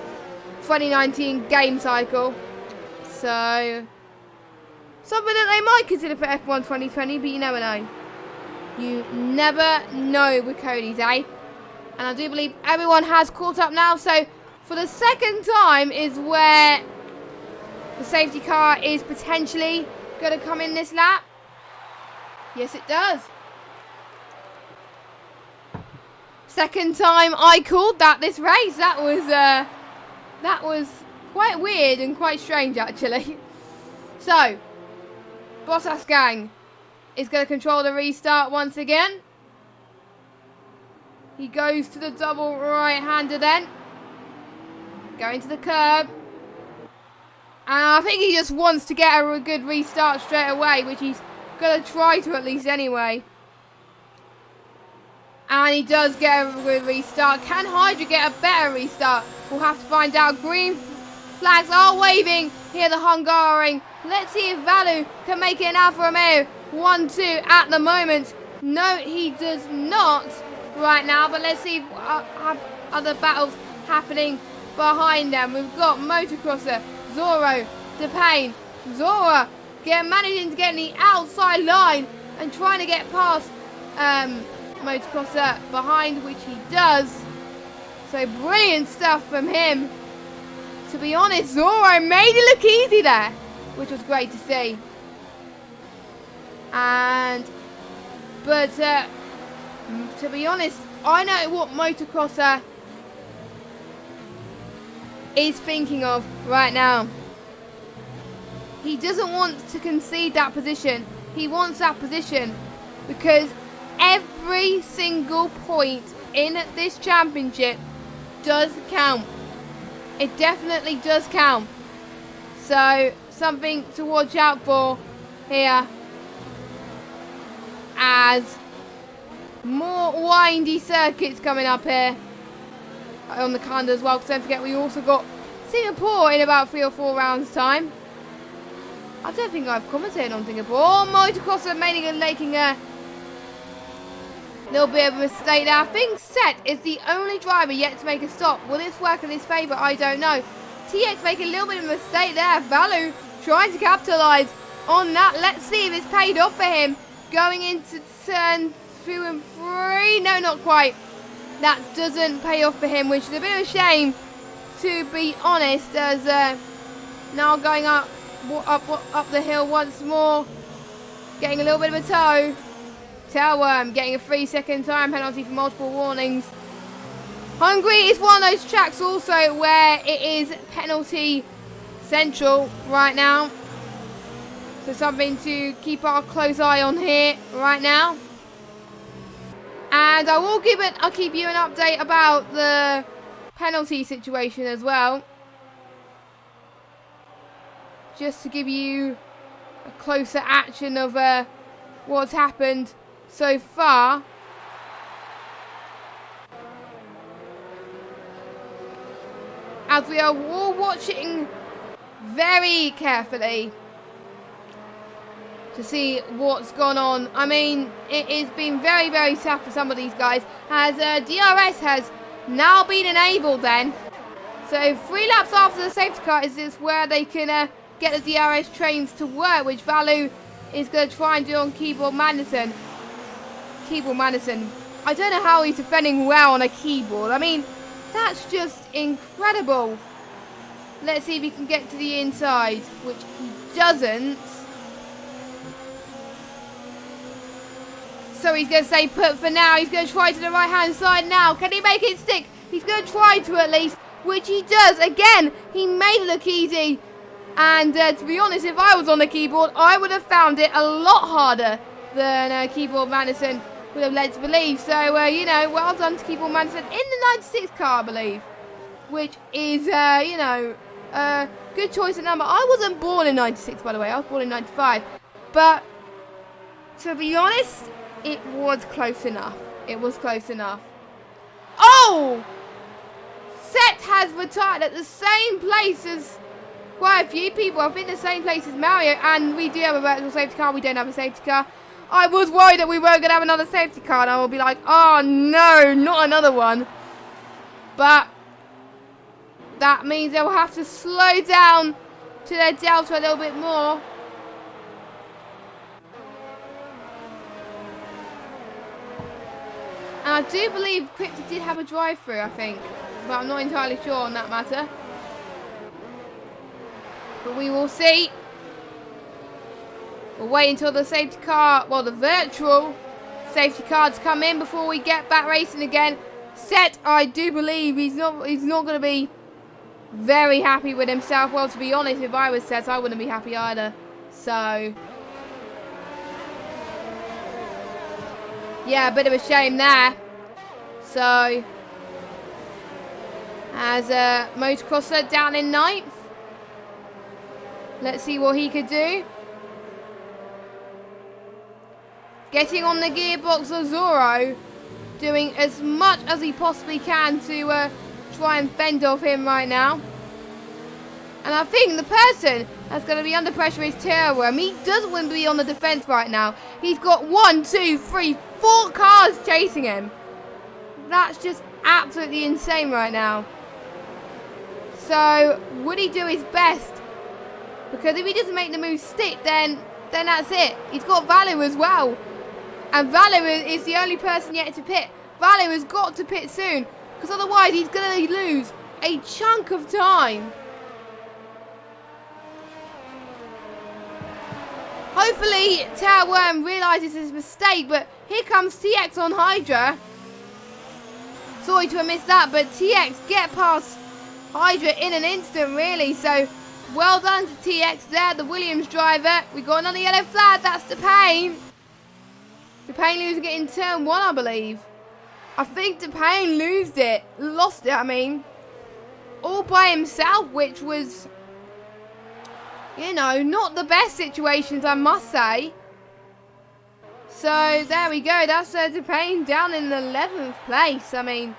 2019 game cycle. So something that they might consider for F1 2020, but you never know. You never know with Cody's, eh? And I do believe everyone has caught up now. So for the second time is where the safety car is potentially going to come in this lap. Yes, it does. Second time I called this race. That was quite weird and quite strange, actually. So Bottas gang is going to control the restart once again. He goes to the double right-hander then. Going to the curb. And I think he just wants to get a good restart straight away, which he's going to try to at least anyway. And he does get a good restart. Can Hydra get a better restart? We'll have to find out. Green flags are waving here, the Hungarian. Let's see if Valu can make it an Alfa Romeo 1-2 at the moment. No, he does not right now. But let's see if other battles happening behind them. We've got Motocrosser, Zorro, DePayne. Zora managing to get in the outside line and trying to get past Motocrosser behind, which he does. So brilliant stuff from him. To be honest, Zorro made it look easy there, which was great to see. But to be honest, I know what Motocrosser is thinking of right now. He doesn't want to concede that position. He wants that position because every single point in this championship does count. It definitely does count. So something to watch out for here, as more windy circuits coming up here on the calendar as well. Because don't forget, we also got Singapore in about 3 or 4 rounds time. I don't think I've commentated on Singapore. Oh, Motocrosser making a little bit of a mistake there. I think Set is the only driver yet to make a stop. Will this work in his favour? I don't know. TX making a little bit of a mistake there. Valu trying to capitalise on that. Let's see if it's paid off for him. Going into turn 2 and 3. No, not quite. That doesn't pay off for him, which is a bit of a shame, to be honest, as now going up the hill once more. Getting a little bit of a toe. Tailworm getting a 3-second time penalty for multiple warnings. Hungary is one of those tracks also where it is penalty central right now. So something to keep our close eye on here right now. And I'll keep you an update about the penalty situation as well. Just to give you a closer action of what's happened so far. As we are all watching very carefully to see what's gone on. I mean, it has been very, very tough for some of these guys, as DRS has now been enabled then. So 3 laps after the safety car is this where they can get the DRS trains to work, which Valu is going to try and do on Keyboard Madison. I don't know how he's defending well on a keyboard. I mean, that's just incredible. Let's see if he can get to the inside, which he doesn't. So he's going to stay put for now. He's going to try to the right-hand side now. Can he make it stick? He's going to try to at least, which he does. Again, he made it look easy. And to be honest, if I was on the keyboard, I would have found it a lot harder than Keyboard Madison would have led to believe. So, you know, well done to Keyboard Madison in the 96 car, I believe. Which is, you know, good choice of number. I wasn't born in 96, by the way. I was born in 95. But, to be honest, it was close enough. It was close enough. Oh! Set has retired at the same place as quite a few people. I think the same place as Mario. And we do have a virtual safety car. We don't have a safety car. I was worried that we weren't going to have another safety car. And I will be like, oh no, not another one. But that means they'll have to slow down to their delta a little bit more. And I do believe Cryptic did have a drive-through, I think. But I'm not entirely sure on that matter. But we will see. We'll wait until the safety car, well, the virtual safety cars come in before we get back racing again. Set, I do believe he's not going to be very happy with himself. Well, to be honest, if I was Set, I wouldn't be happy either. So, yeah, a bit of a shame there. So, as Motocrosser down in 9th. Let's see what he could do. Getting on the gearbox of Zorro. Doing as much as he possibly can to try and fend off him right now. And I think the person that's going to be under pressure is Terrorworm. He doesn't want to be on the defense right now. He's got 1, 2, 3, 4 cars chasing him. That's just absolutely insane right now. So, would he do his best? Because if he doesn't make the move stick, then that's it. He's got Valu as well. And Valu is the only person yet to pit. Valu has got to pit soon. Because otherwise he's going to lose a chunk of time. Hopefully Terrorworm realises his mistake. But here comes TX on Hydra. Sorry to have missed that. But TX get past Hydra in an instant really. So well done to TX there. The Williams driver. We got another yellow flag. That's DePayne. DePayne losing it in turn 1, I believe. I think DePayne lost it, I mean. All by himself, which was, you know, not the best situations, I must say. So, there we go. That's DePayne down in the 11th place. I mean,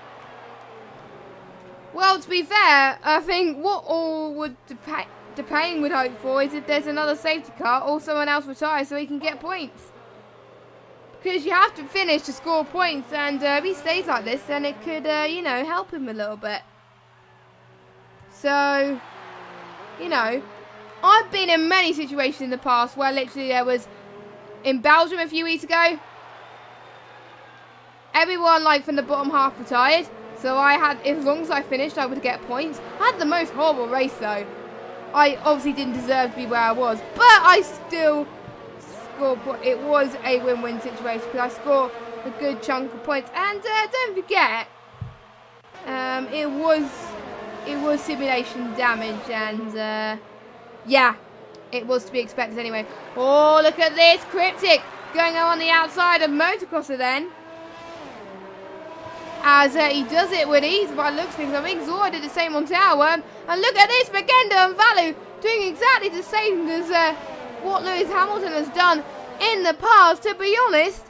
well, to be fair, I think what all would DePayne would hope for is if there's another safety car or someone else retires so he can get points. Because you have to finish to score points, and if he stays like this, then it could, you know, help him a little bit. So, you know, I've been in many situations in the past where literally there was, in Belgium a few weeks ago, everyone, like, from the bottom half retired. So I had, as long as I finished, I would get points. I had the most horrible race, though. I obviously didn't deserve to be where I was, but I still it was a win-win situation because I scored a good chunk of points. And don't forget, it was simulation damage, and yeah, it was to be expected anyway. Oh, look at this, Cryptic going on the outside of Motocrosser then, as he does it with ease by looks things. I think Zora did the same on Tower, and look at this, Magenda and Valu doing exactly the same as what Lewis Hamilton has done in the past. To be honest,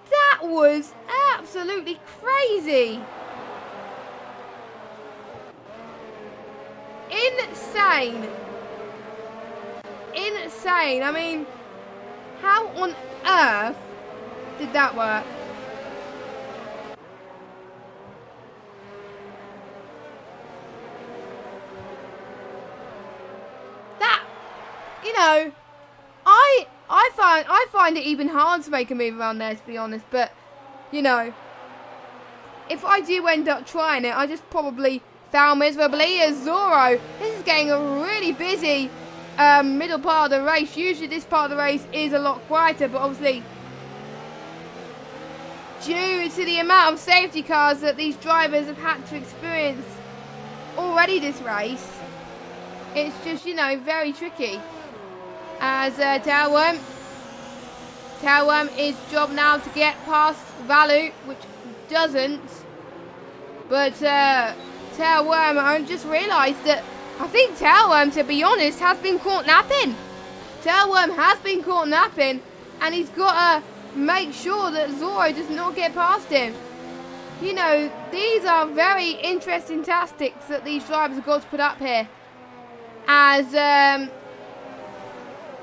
that was absolutely crazy. Insane. insane. I mean, how on earth did that work? That, you know, I find it even hard to make a move around there, to be honest. But, you know, if I do end up trying it, I just probably fail miserably. As Zoro, this is getting a really busy middle part of the race. Usually this part of the race is a lot quieter, but obviously due to the amount of safety cars that these drivers have had to experience already this race, it's just, you know, very tricky. As Tailworm is job now to get past Valu, which doesn't. But Tailworm, I just realised that I think Tailworm, to be honest, has been caught napping. Tailworm has been caught napping, and he's got to make sure that Zoro does not get past him. You know, these are very interesting tactics that these drivers have got to put up here. As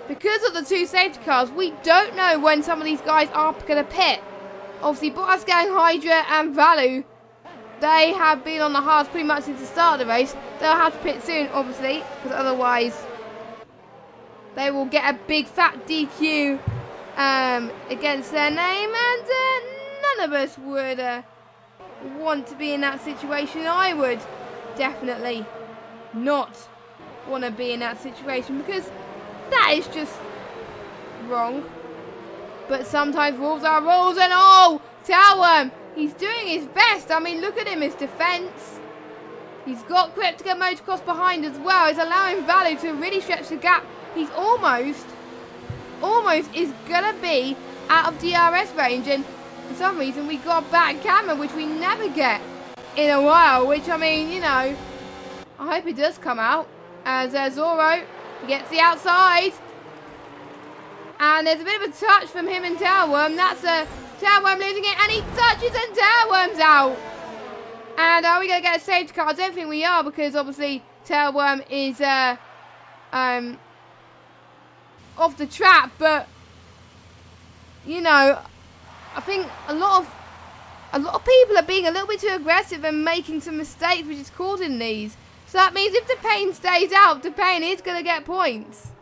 because of the two safety cars, we don't know when some of these guys are going to pit. Obviously, Bottas Gang, Hydra and Valu, they have been on the hards pretty much since the start of the race. They'll have to pit soon, obviously, because otherwise they will get a big fat DQ against their name, and none of us would want to be in that situation. I would definitely not want to be in that situation, because that is just wrong. But sometimes rules are rules, and oh, Tailworm, he's doing his best. I mean, look at him, his defence. He's got Cryptica Motocross behind as well. It's allowing Valu to really stretch the gap. He's almost is going to be out of DRS range, and for some reason we got back camera, which we never get in a while, which, I mean, you know, I hope it does come out. As Zoro gets the outside, and there's a bit of a touch from him and Tailworm. That's Tailworm losing it, and he touches, and Tailworm's out. And are we going to get a safety car? I don't think we are, because obviously Tailworm is off the track. But you know, I think a lot of people are being a little bit too aggressive and making some mistakes, which is causing these. So that means if DePayne stays out, DePayne is going to get points.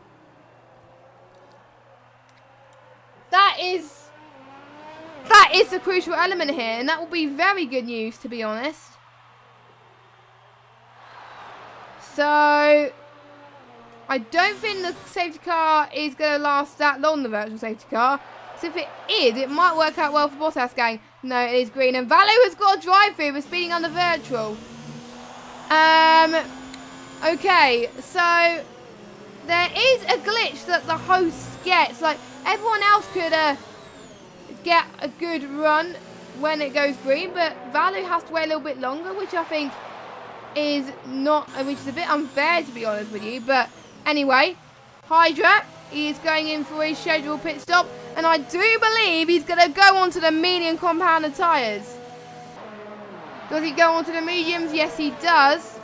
That is the crucial element here, and that will be very good news, to be honest. So I don't think the safety car is going to last that long, the virtual safety car. So if it is, it might work out well for Bottas Gang. No, it is green, and Valu has got a drive-through with speeding on the virtual. Okay, so there is a glitch that the host gets. Like, everyone else could get a good run when it goes green, but Valu has to wait a little bit longer, which I think is which is a bit unfair, to be honest with you. But anyway, Hydra is going in for his scheduled pit stop, and I do believe he's going to go onto the medium compounded tyres. Does he go onto the mediums? Yes, he does.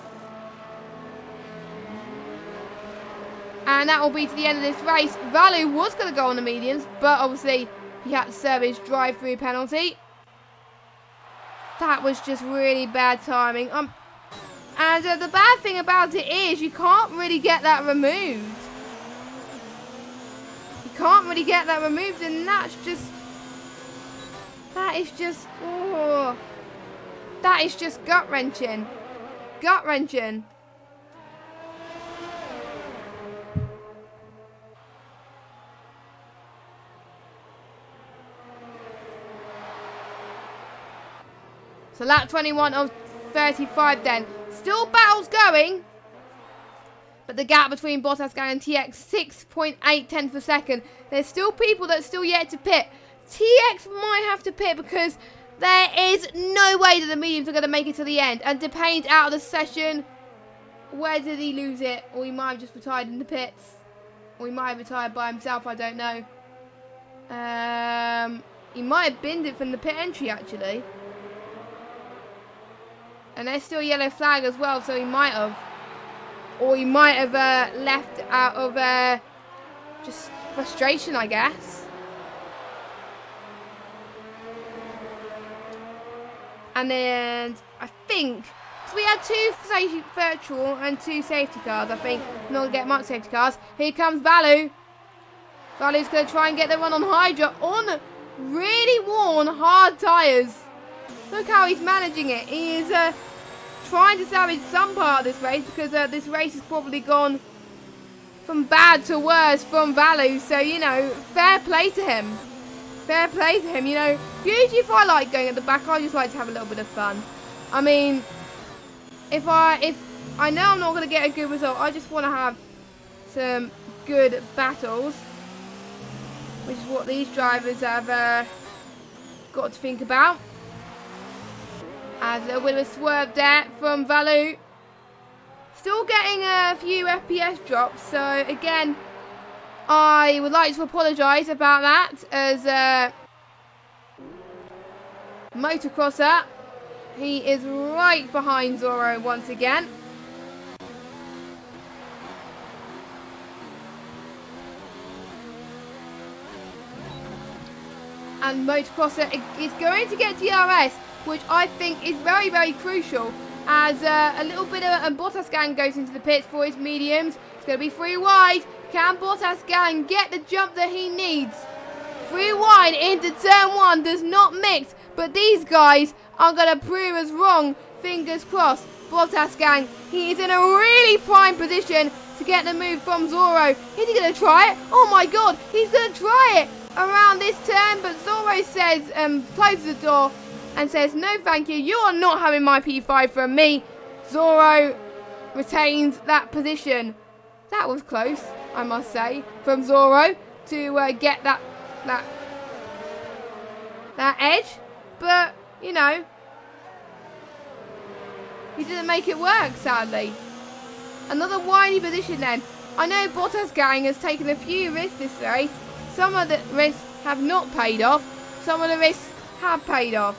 And that will be to the end of this race. Valu was going to go on the mediums, but obviously he had to serve his drive-through penalty. That was just really bad timing. And the bad thing about it is you can't really get that removed. You can't really get that removed, and that is just gut-wrenching. Gut-wrenching. So lap 21 of 35 then. Still battles going. But the gap between Bottas Gang and TX, 6.8 tenths per second. There's still people that are still yet to pit. TX might have to pit because there is no way that the mediums are going to make it to the end. And DePayne's out of the session. Where did he lose it? Or he might have just retired in the pits. Or he might have retired by himself, I don't know. He might have binned it from the pit entry, actually. And there's still a yellow flag as well, so he might have. Or he might have left out of just frustration, I guess. And then I think, so we had 2 virtual and 2 safety cars. I think not going to get much safety cars. Here comes Valu. Valu's going to try and get the run on Hydra on really worn, hard tyres. Look how he's managing it. He is trying to salvage some part of this race because this race has probably gone from bad to worse from Valu. So, you know, fair play to him. Fair play to him. You know, usually if I like going at the back, I just like to have a little bit of fun. I mean, if I know I'm not going to get a good result, I just want to have some good battles, which is what these drivers have got to think about. As a little bit of a swerve there from Valu. Still getting a few FPS drops, so again, I would like to apologise about that, as Motocrosser, he is right behind Zoro once again. And Motocrosser is going to get DRS, which I think is very, very crucial, as a little bit of Bottas gang goes into the pits for his mediums. It's going to be 3 wide. Can Bottas gang get the jump that he needs? 3 wide into turn 1, does not mix, but these guys are going to prove us wrong. Fingers crossed. Bottas gang, he is in a really prime position to get the move from Zoro. Is he going to try it? Oh my god, he's going to try it around this turn, but Zoro says, closes the door and says, no thank you, you are not having my P5 from me. Zoro retains that position. That was close, I must say, from Zoro to get that edge, but you know, he didn't make it work, sadly. Another whiny position then. I know Bottas gang has taken a few risks this race. Some of the risks have not paid off. Some of the risks have paid off.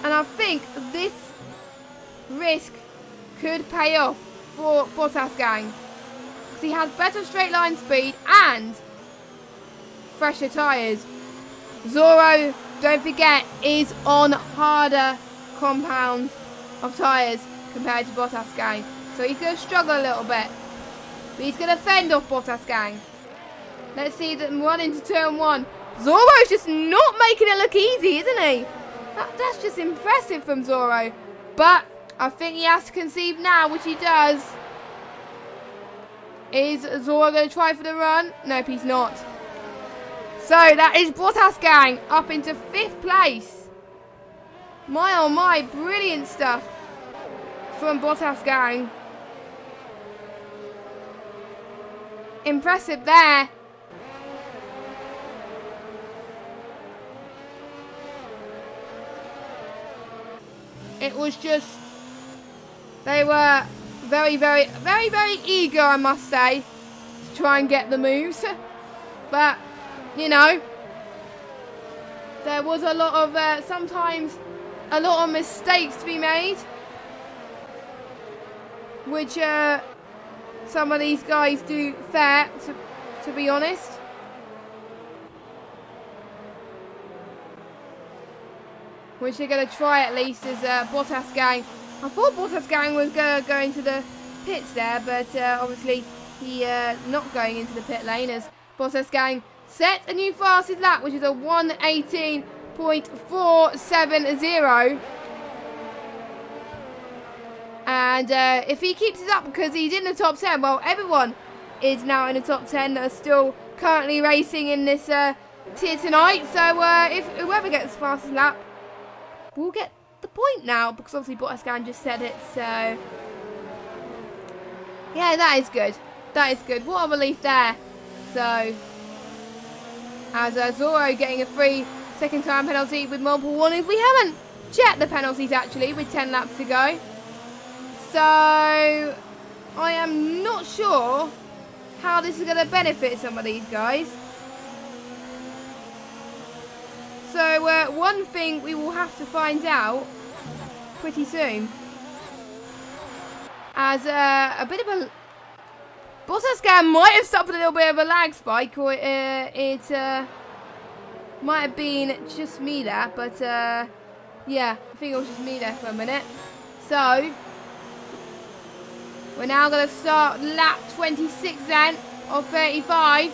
And I think this risk could pay off for Bottas gang, because he has better straight line speed and fresher tyres. Zoro, don't forget, is on harder compounds of tyres compared to Bottas gang, so he's going to struggle a little bit, but he's going to fend off Bottas gang. Let's see them run into turn 1. Zoro's just not making it look easy, isn't he? That's just impressive from Zoro, but I think he has to concede now, which he does. Is Zoro going to try for the run? Nope, he's not. So that is Bottas gang up into 5th place. My oh my, brilliant stuff from Bottas gang. Impressive there. It was just, they were very, very, very, very eager, I must say, to try and get the moves. But, you know, there was a lot of, sometimes, a lot of mistakes to be made, which some of these guys do fair, to be honest. Which they're going to try at least, as Bottas gang. I thought Bottas gang was going to go into the pits there, but obviously he not going into the pit lane, as Bottas gang set a new fastest lap, which is a 1:18.470. And if he keeps it up, because he's in the top 10, well, everyone is now in the top 10 that are still currently racing in this tier tonight. So if whoever gets the fastest lap, we'll get the point now, because obviously Bottas gang just said it, so yeah, that is good. That is good. What a relief there. So, as Zoro getting a free second time penalty with multiple warnings. We haven't checked the penalties actually, with 10 laps to go. So, I am not sure how this is going to benefit some of these guys. So, one thing we will have to find out pretty soon, as a bit of a Bottascan might have suffered a little bit of a lag spike, or it might have been just me there, but yeah, I think it was just me there for a minute. So, we're now going to start lap 26 then, of 35.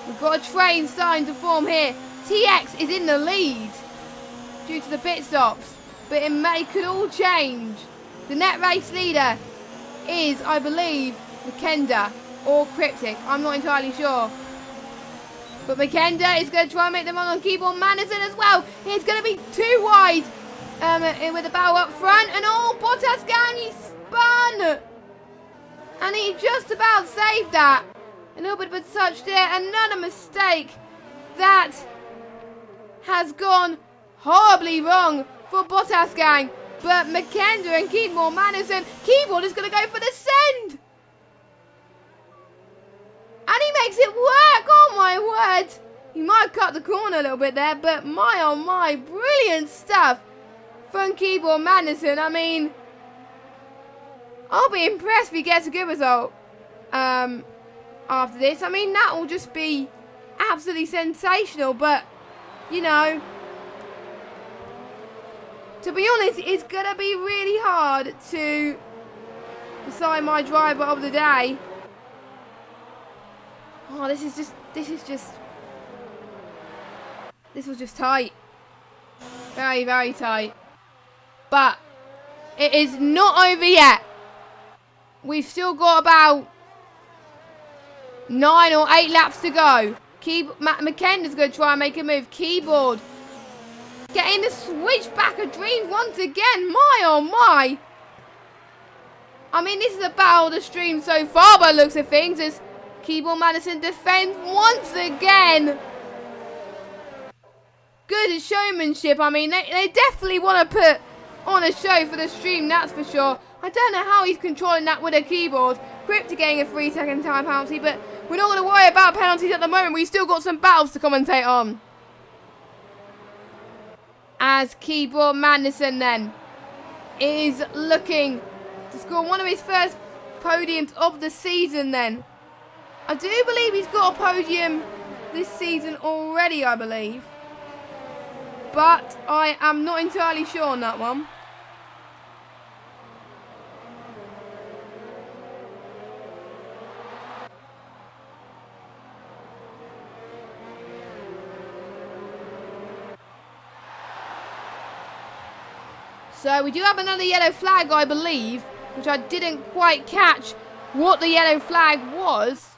We've got a train starting to form here. TX is in the lead due to the pit stops, but it could all change. The net race leader is, I believe, Makenda or Cryptic. I'm not entirely sure. But Makenda is going to try and make the run on Keyboard Madison as well. He's going to be too wide with the bow up front. And oh, Bottascan, he spun. And he just about saved that. A little bit of a touch there. Another mistake that has gone horribly wrong for Bottascan. But Makenda and Keyboard Madison, Keyboard is going to go for the send. And he makes it work. Oh my word. He might have cut the corner a little bit there, but my oh my, brilliant stuff from Keyboard Madison. I mean, I'll be impressed if he gets a good result after this. I mean, that will just be absolutely sensational, but, you know, to be honest, it's going to be really hard to decide my driver of the day. Oh, this was just tight. Very, very tight. But it is not over yet. We've still got about 9 or 8 laps to go. Makenda's going to try and make a move. Keyboard getting the switchback of dreams once again. My, oh my. I mean, this is a battle of the stream so far by the looks of things, as Keyboard Madison defends once again. Good showmanship. I mean, they definitely want to put on a show for the stream, that's for sure. I don't know how he's controlling that with a keyboard. Crypto getting a 3-second time penalty, but we're not going to worry about penalties at the moment. We've still got some battles to commentate on. As Keyboard Madison then is looking to score one of his first podiums of the season then. I do believe he's got a podium this season already, I believe. But I am not entirely sure on that one. So we do have another yellow flag, I believe, which I didn't quite catch what the yellow flag was.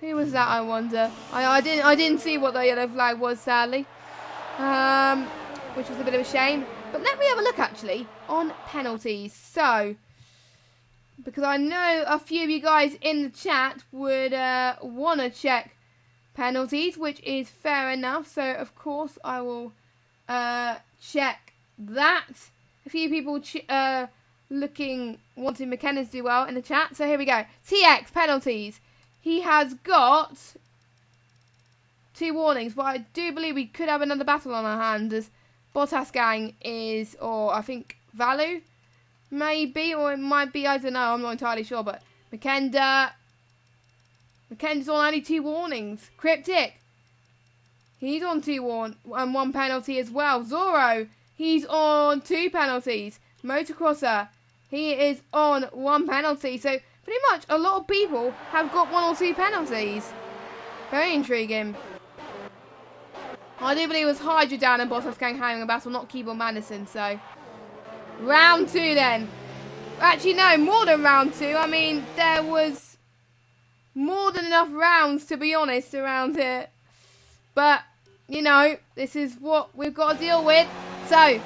Who was that, I wonder? I didn't see what the yellow flag was, sadly. Which was a bit of a shame. But let me have a look, actually, on penalties. So, because I know a few of you guys in the chat would want to check penalties, which is fair enough. So, of course, I will check that. A few people wanting McKenna to do well in the chat. So, here we go. TX, penalties. He has got 2 warnings, but I do believe we could have another battle on our hands, as Bottascan is, or I think Valu, maybe, or it might be, I don't know, I'm not entirely sure, but Makenda's on only 2 warnings. Cryptic, he's on 2 and 1 penalty as well. Zorro, he's on 2 penalties. Motocrosser, he is on 1 penalty. So pretty much a lot of people have got 1 or 2 penalties. Very intriguing. I do believe it was Hydra down and Bottascan having a battle, not Keyboard Madison. So round 2 then. Actually, no, more than round 2. I mean, there was more than enough rounds, to be honest, around here. But, you know, this is what we've got to deal with. So,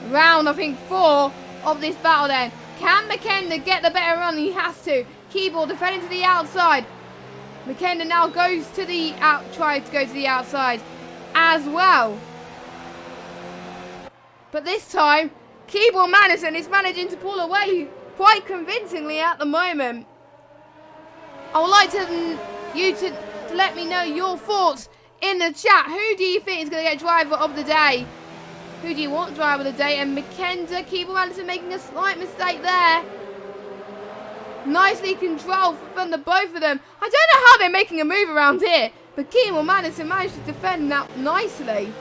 round, I think, 4 of this battle then. Can Makenda get the better run? He has to. Keyboard defending to the outside. Makenda now goes to the tries to go to the outside as well. But this time, Keyboard Madison is managing to pull away quite convincingly at the moment. I would like you to let me know your thoughts in the chat. Who do you think is going to get driver of the day? Who do you want driver of the day? And Makenda, Keyboard Madison making a slight mistake there. Nicely controlled from the both of them. I don't know how they're making a move around here, but Keem or Madison managed to defend that nicely.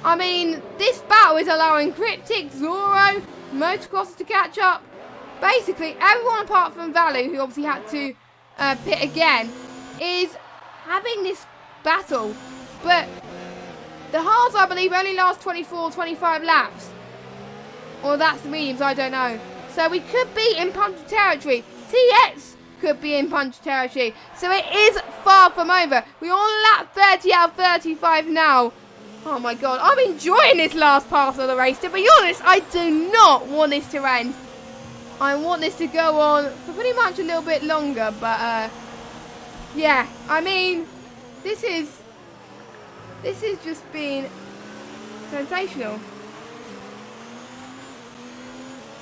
I mean, this battle is allowing Cryptic, Zoro, Motocross to catch up. Basically, everyone apart from Valu, who obviously had to pit again, is having this battle. But the halves, I believe, only last 24, 25 laps. Or that's the mediums, I don't know. So we could be in punch territory. TX could be in punch territory. So it is far from over. We're on lap 30 out of 35 now. Oh my god, I'm enjoying this last part of the race. To be honest, I do not want this to end. I want this to go on for pretty much a little bit longer. But yeah, I mean, this is just been sensational.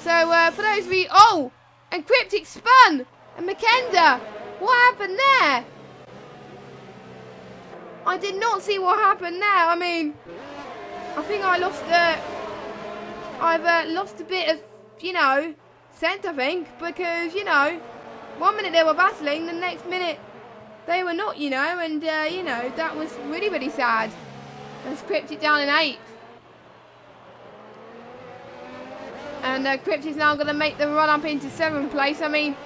So for those of you, oh, and Cryptic spun, and Makenda, what happened there? I did not see what happened there. I mean, I think I've lost a bit of, you know, scent, I think, because, you know, 1 minute they were battling, the next minute they were not, you know, and, you know, that was really, really sad. And Cryptic down in 8th. And Cryptic's now going to make the run up into 7th place. I mean,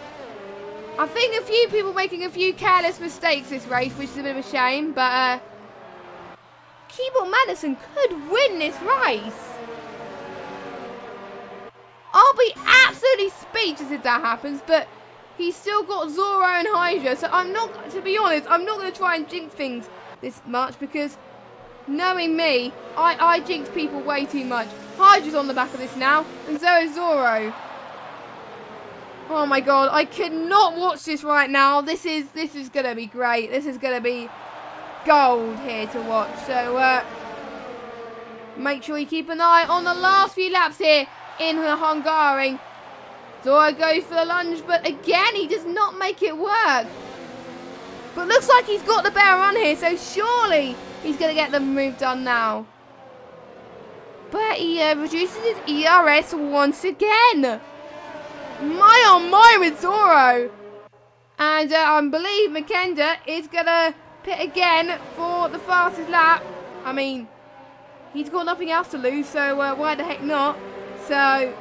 I think a few people making a few careless mistakes this race, which is a bit of a shame. But Keyboard Madison could win this race. I'll be absolutely speechless if that happens. But he's still got Zoro and Hydra. So I'm not, to be honest, I'm not going to try and jinx things this much. Because knowing me, I jinx people way too much. Hydra's on the back of this now. And so is Zoro. Oh my god, I cannot watch this right now. This is going to be great. This is going to be gold here to watch. So make sure you keep an eye on the last few laps here in the Hungarian. Zoro goes for the lunge, but again, he does not make it work. But looks like he's got the better run here, so surely he's going to get the move done now. But he reduces his ERS once again. My oh my with Zoro. And I believe Makenda is going to pit again for the fastest lap. I mean, he's got nothing else to lose, so why the heck not? So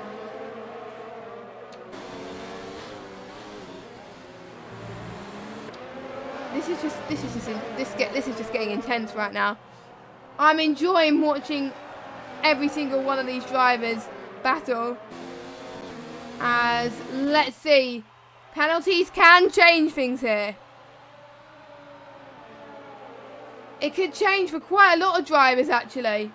this is just getting intense right now. I'm enjoying watching every single one of these drivers battle. As, let's see, penalties can change things here. It could change for quite a lot of drivers, actually.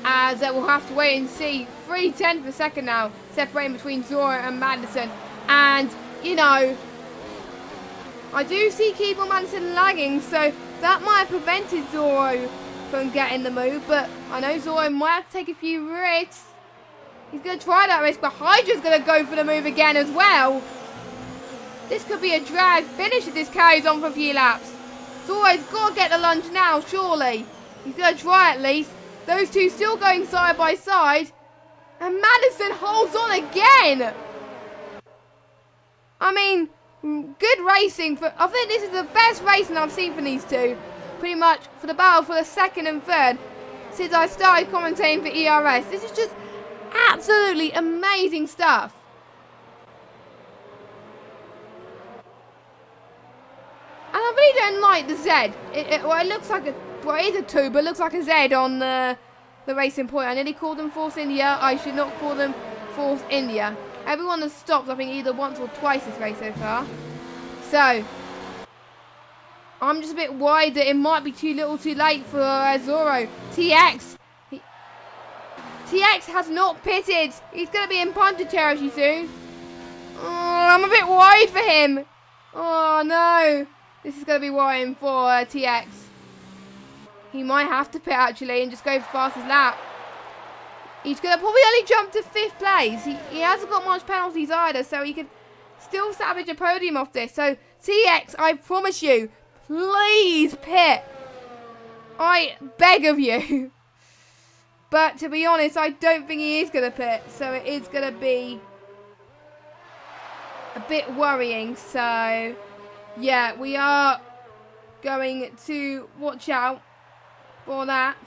As we'll have to wait and see. 3:10 per second now, separating between Zoro and Madison. And, you know, I do see Keyboard Madison lagging, so that might have prevented Zoro from getting the move, but I know Zoro might have to take a few risks. He's going to try that risk, but Hydra's going to go for the move again as well. This could be a drag finish if this carries on for a few laps. Zoro's got to get the lunge now, surely. He's going to try at least. Those two still going side by side. And Madison holds on again. I mean, good racing. I think this is the best racing I've seen from these two. Pretty much for the battle for the second and third since I started commentating for ERS. This is just absolutely amazing stuff. And I really don't like the Z. It looks like well, it is a 2, but it looks like a Z on the Racing Point. I nearly called them Force India. I should not call them Force India. Everyone has stopped, I think, either once or twice this race so far. So, I'm just a bit worried that it might be too little too late for Zoro. TX has not pitted. He's going to be in punter territory soon. Oh, I'm a bit worried for him. Oh, no. This is going to be worrying for TX. He might have to pit, actually, and just go for fastest lap. He's going to probably only jump to 5th place. He hasn't got much penalties either, so he could still salvage a podium off this. So, TX, I promise you, please pit. I beg of you. But to be honest, I don't think he is going to pit. So it is going to be a bit worrying. So, yeah, we are going to watch out for that.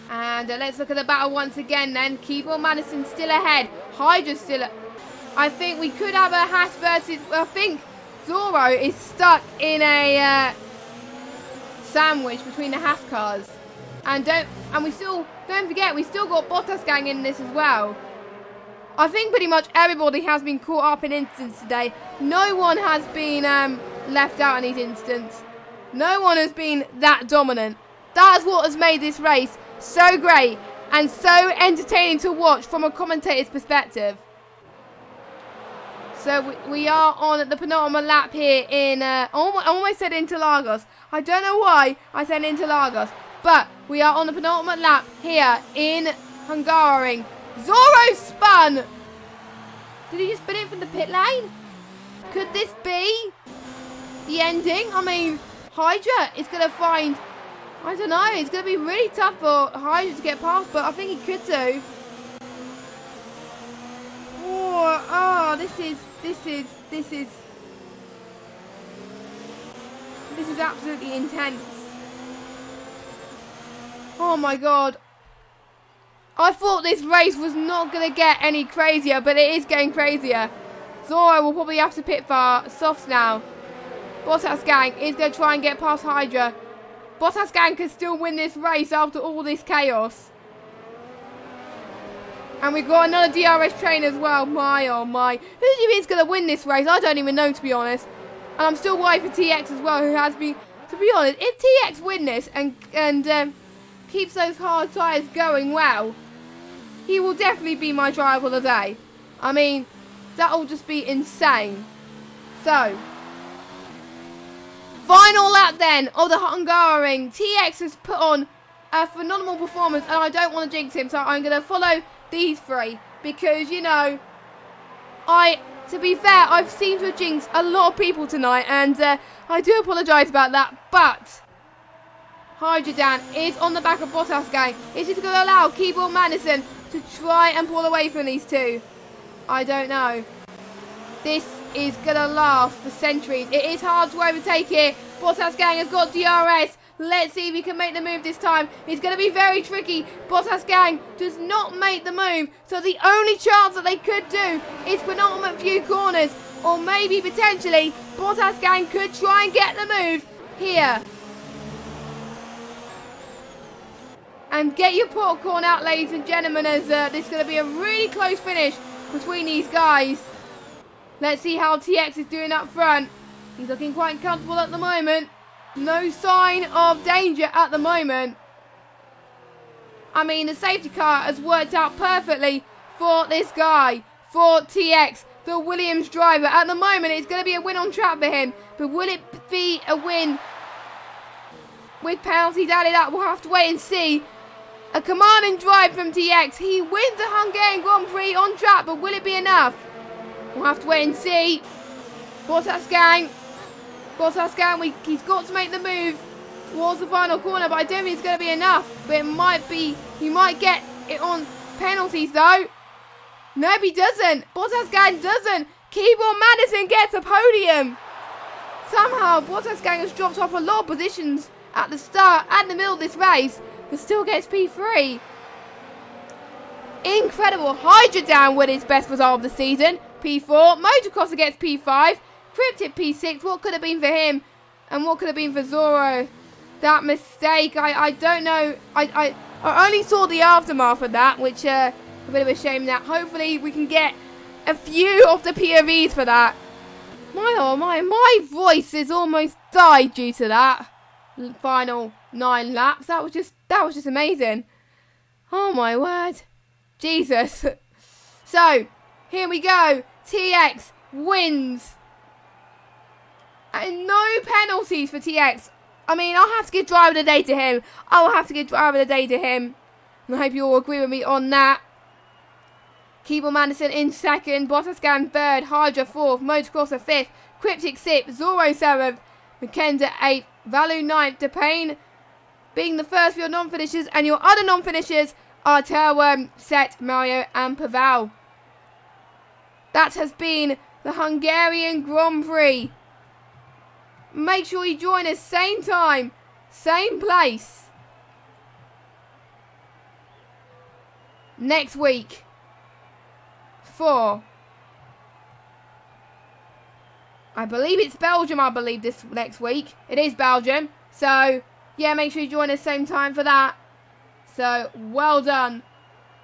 And let's look at the battle once again then. Keyboard Madison still ahead. Hydra's still I think we could have a Haas versus... I think Zorro is stuck in a sandwich between the Haas cars. And don't forget, we still got Bottas gang in this as well. I think pretty much everybody has been caught up in incidents today. No one has been left out in these incidents. No one has been that dominant. That's what has made this race so great and so entertaining to watch from a commentator's perspective. So we are on the penultimate lap here in, I almost said Interlagos. I don't know why I said Interlagos. But we are on the penultimate lap here in Hungarian. Zorro spun! Did he just spin it from the pit lane? Could this be the ending? I mean, Hydra is going to find... I don't know, it's going to be really tough for Hydra to get past, but I think he could do. Oh, this is absolutely intense. Oh my god. I thought this race was not going to get any crazier, but it is getting crazier. Zorro will probably have to pit for softs now. Bottas gang is going to try and get past Hydra. Bottas gang can still win this race after all this chaos. And we've got another DRS train as well. My, oh my. Who do you think is going to win this race? I don't even know, to be honest. And I'm still worried for TX as well, who has been... To be honest, if TX win this and keeps those hard tyres going well, he will definitely be my driver of the day. I mean, that will just be insane. So... Final lap then of the Hungarian. TX has put on a phenomenal performance and I don't want to jinx him, so I'm going to follow these three because, you know, to be fair, I've seemed to jinx a lot of people tonight and I do apologise about that, but Hydrodan is on the back of Bottas gang. Is it going to allow Keyboard Madison to try and pull away from these two? I don't know. This is going to last for centuries. It is hard to overtake here. Bottas gang has got DRS. Let's see if he can make the move this time. It's going to be very tricky. Bottas gang does not make the move. So the only chance that they could do is penultimate few corners. Or maybe potentially Bottas gang could try and get the move here. And get your popcorn out, ladies and gentlemen, as this is going to be a really close finish between these guys. Let's see how TX is doing up front. He's looking quite comfortable at the moment. No sign of danger at the moment. I mean, the safety car has worked out perfectly for this guy, for TX, the Williams driver. At the moment, it's going to be a win on track for him. But will it be a win with penalties added up? We'll have to wait and see. A commanding drive from TX. He wins the Hungarian Grand Prix on track, but will it be enough? We'll have to wait and see. Bottas gang, he's got to make the move towards the final corner, but I don't think it's going to be enough. But it might be, he might get it on penalties though. No, he doesn't. Bottas gang doesn't. Keyboard Madison gets a podium. Somehow, Bottas gang has dropped off a lot of positions at the start and the middle of this race, but still gets P3. Incredible. Hydrodan with his best result of the season. P4. Motocrosser gets P5. Cryptic P6. What could have been for him? And what could have been for Zorro? That mistake. I don't know. I only saw the aftermath of that, which a bit of a shame that. Hopefully we can get a few of the POVs for that. My voice is almost died due to that. Final 9 laps. That was just amazing. Oh my word. Jesus. So, here we go. TX wins. And no penalties for TX. I mean, I'll have to give driver of the day to him. I will have to give driver of the day to him. And I hope you all agree with me on that. Keeble Madison in second, Bottascan third, Hydra fourth, Motocrosser fifth, Cryptic sixth, Zorro seventh, Mackenzie eighth, Valu ninth, DePayne being the first for your non-finishers, and your other non-finishers are Terworm, Set, Mario and Paval. That has been the Hungarian Grand Prix. Make sure you join us same time, same place next week for, I believe it's Belgium, this next week. It is Belgium. So, yeah, make sure you join us same time for that. So, well done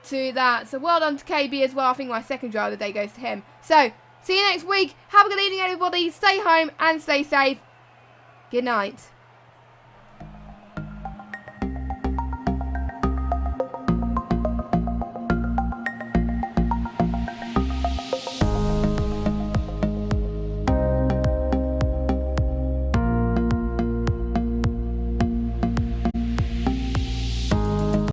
to that. So, well done to KB as well. I think my second drive of the day goes to him. So, see you next week. Have a good evening, everybody. Stay home and stay safe. Good night.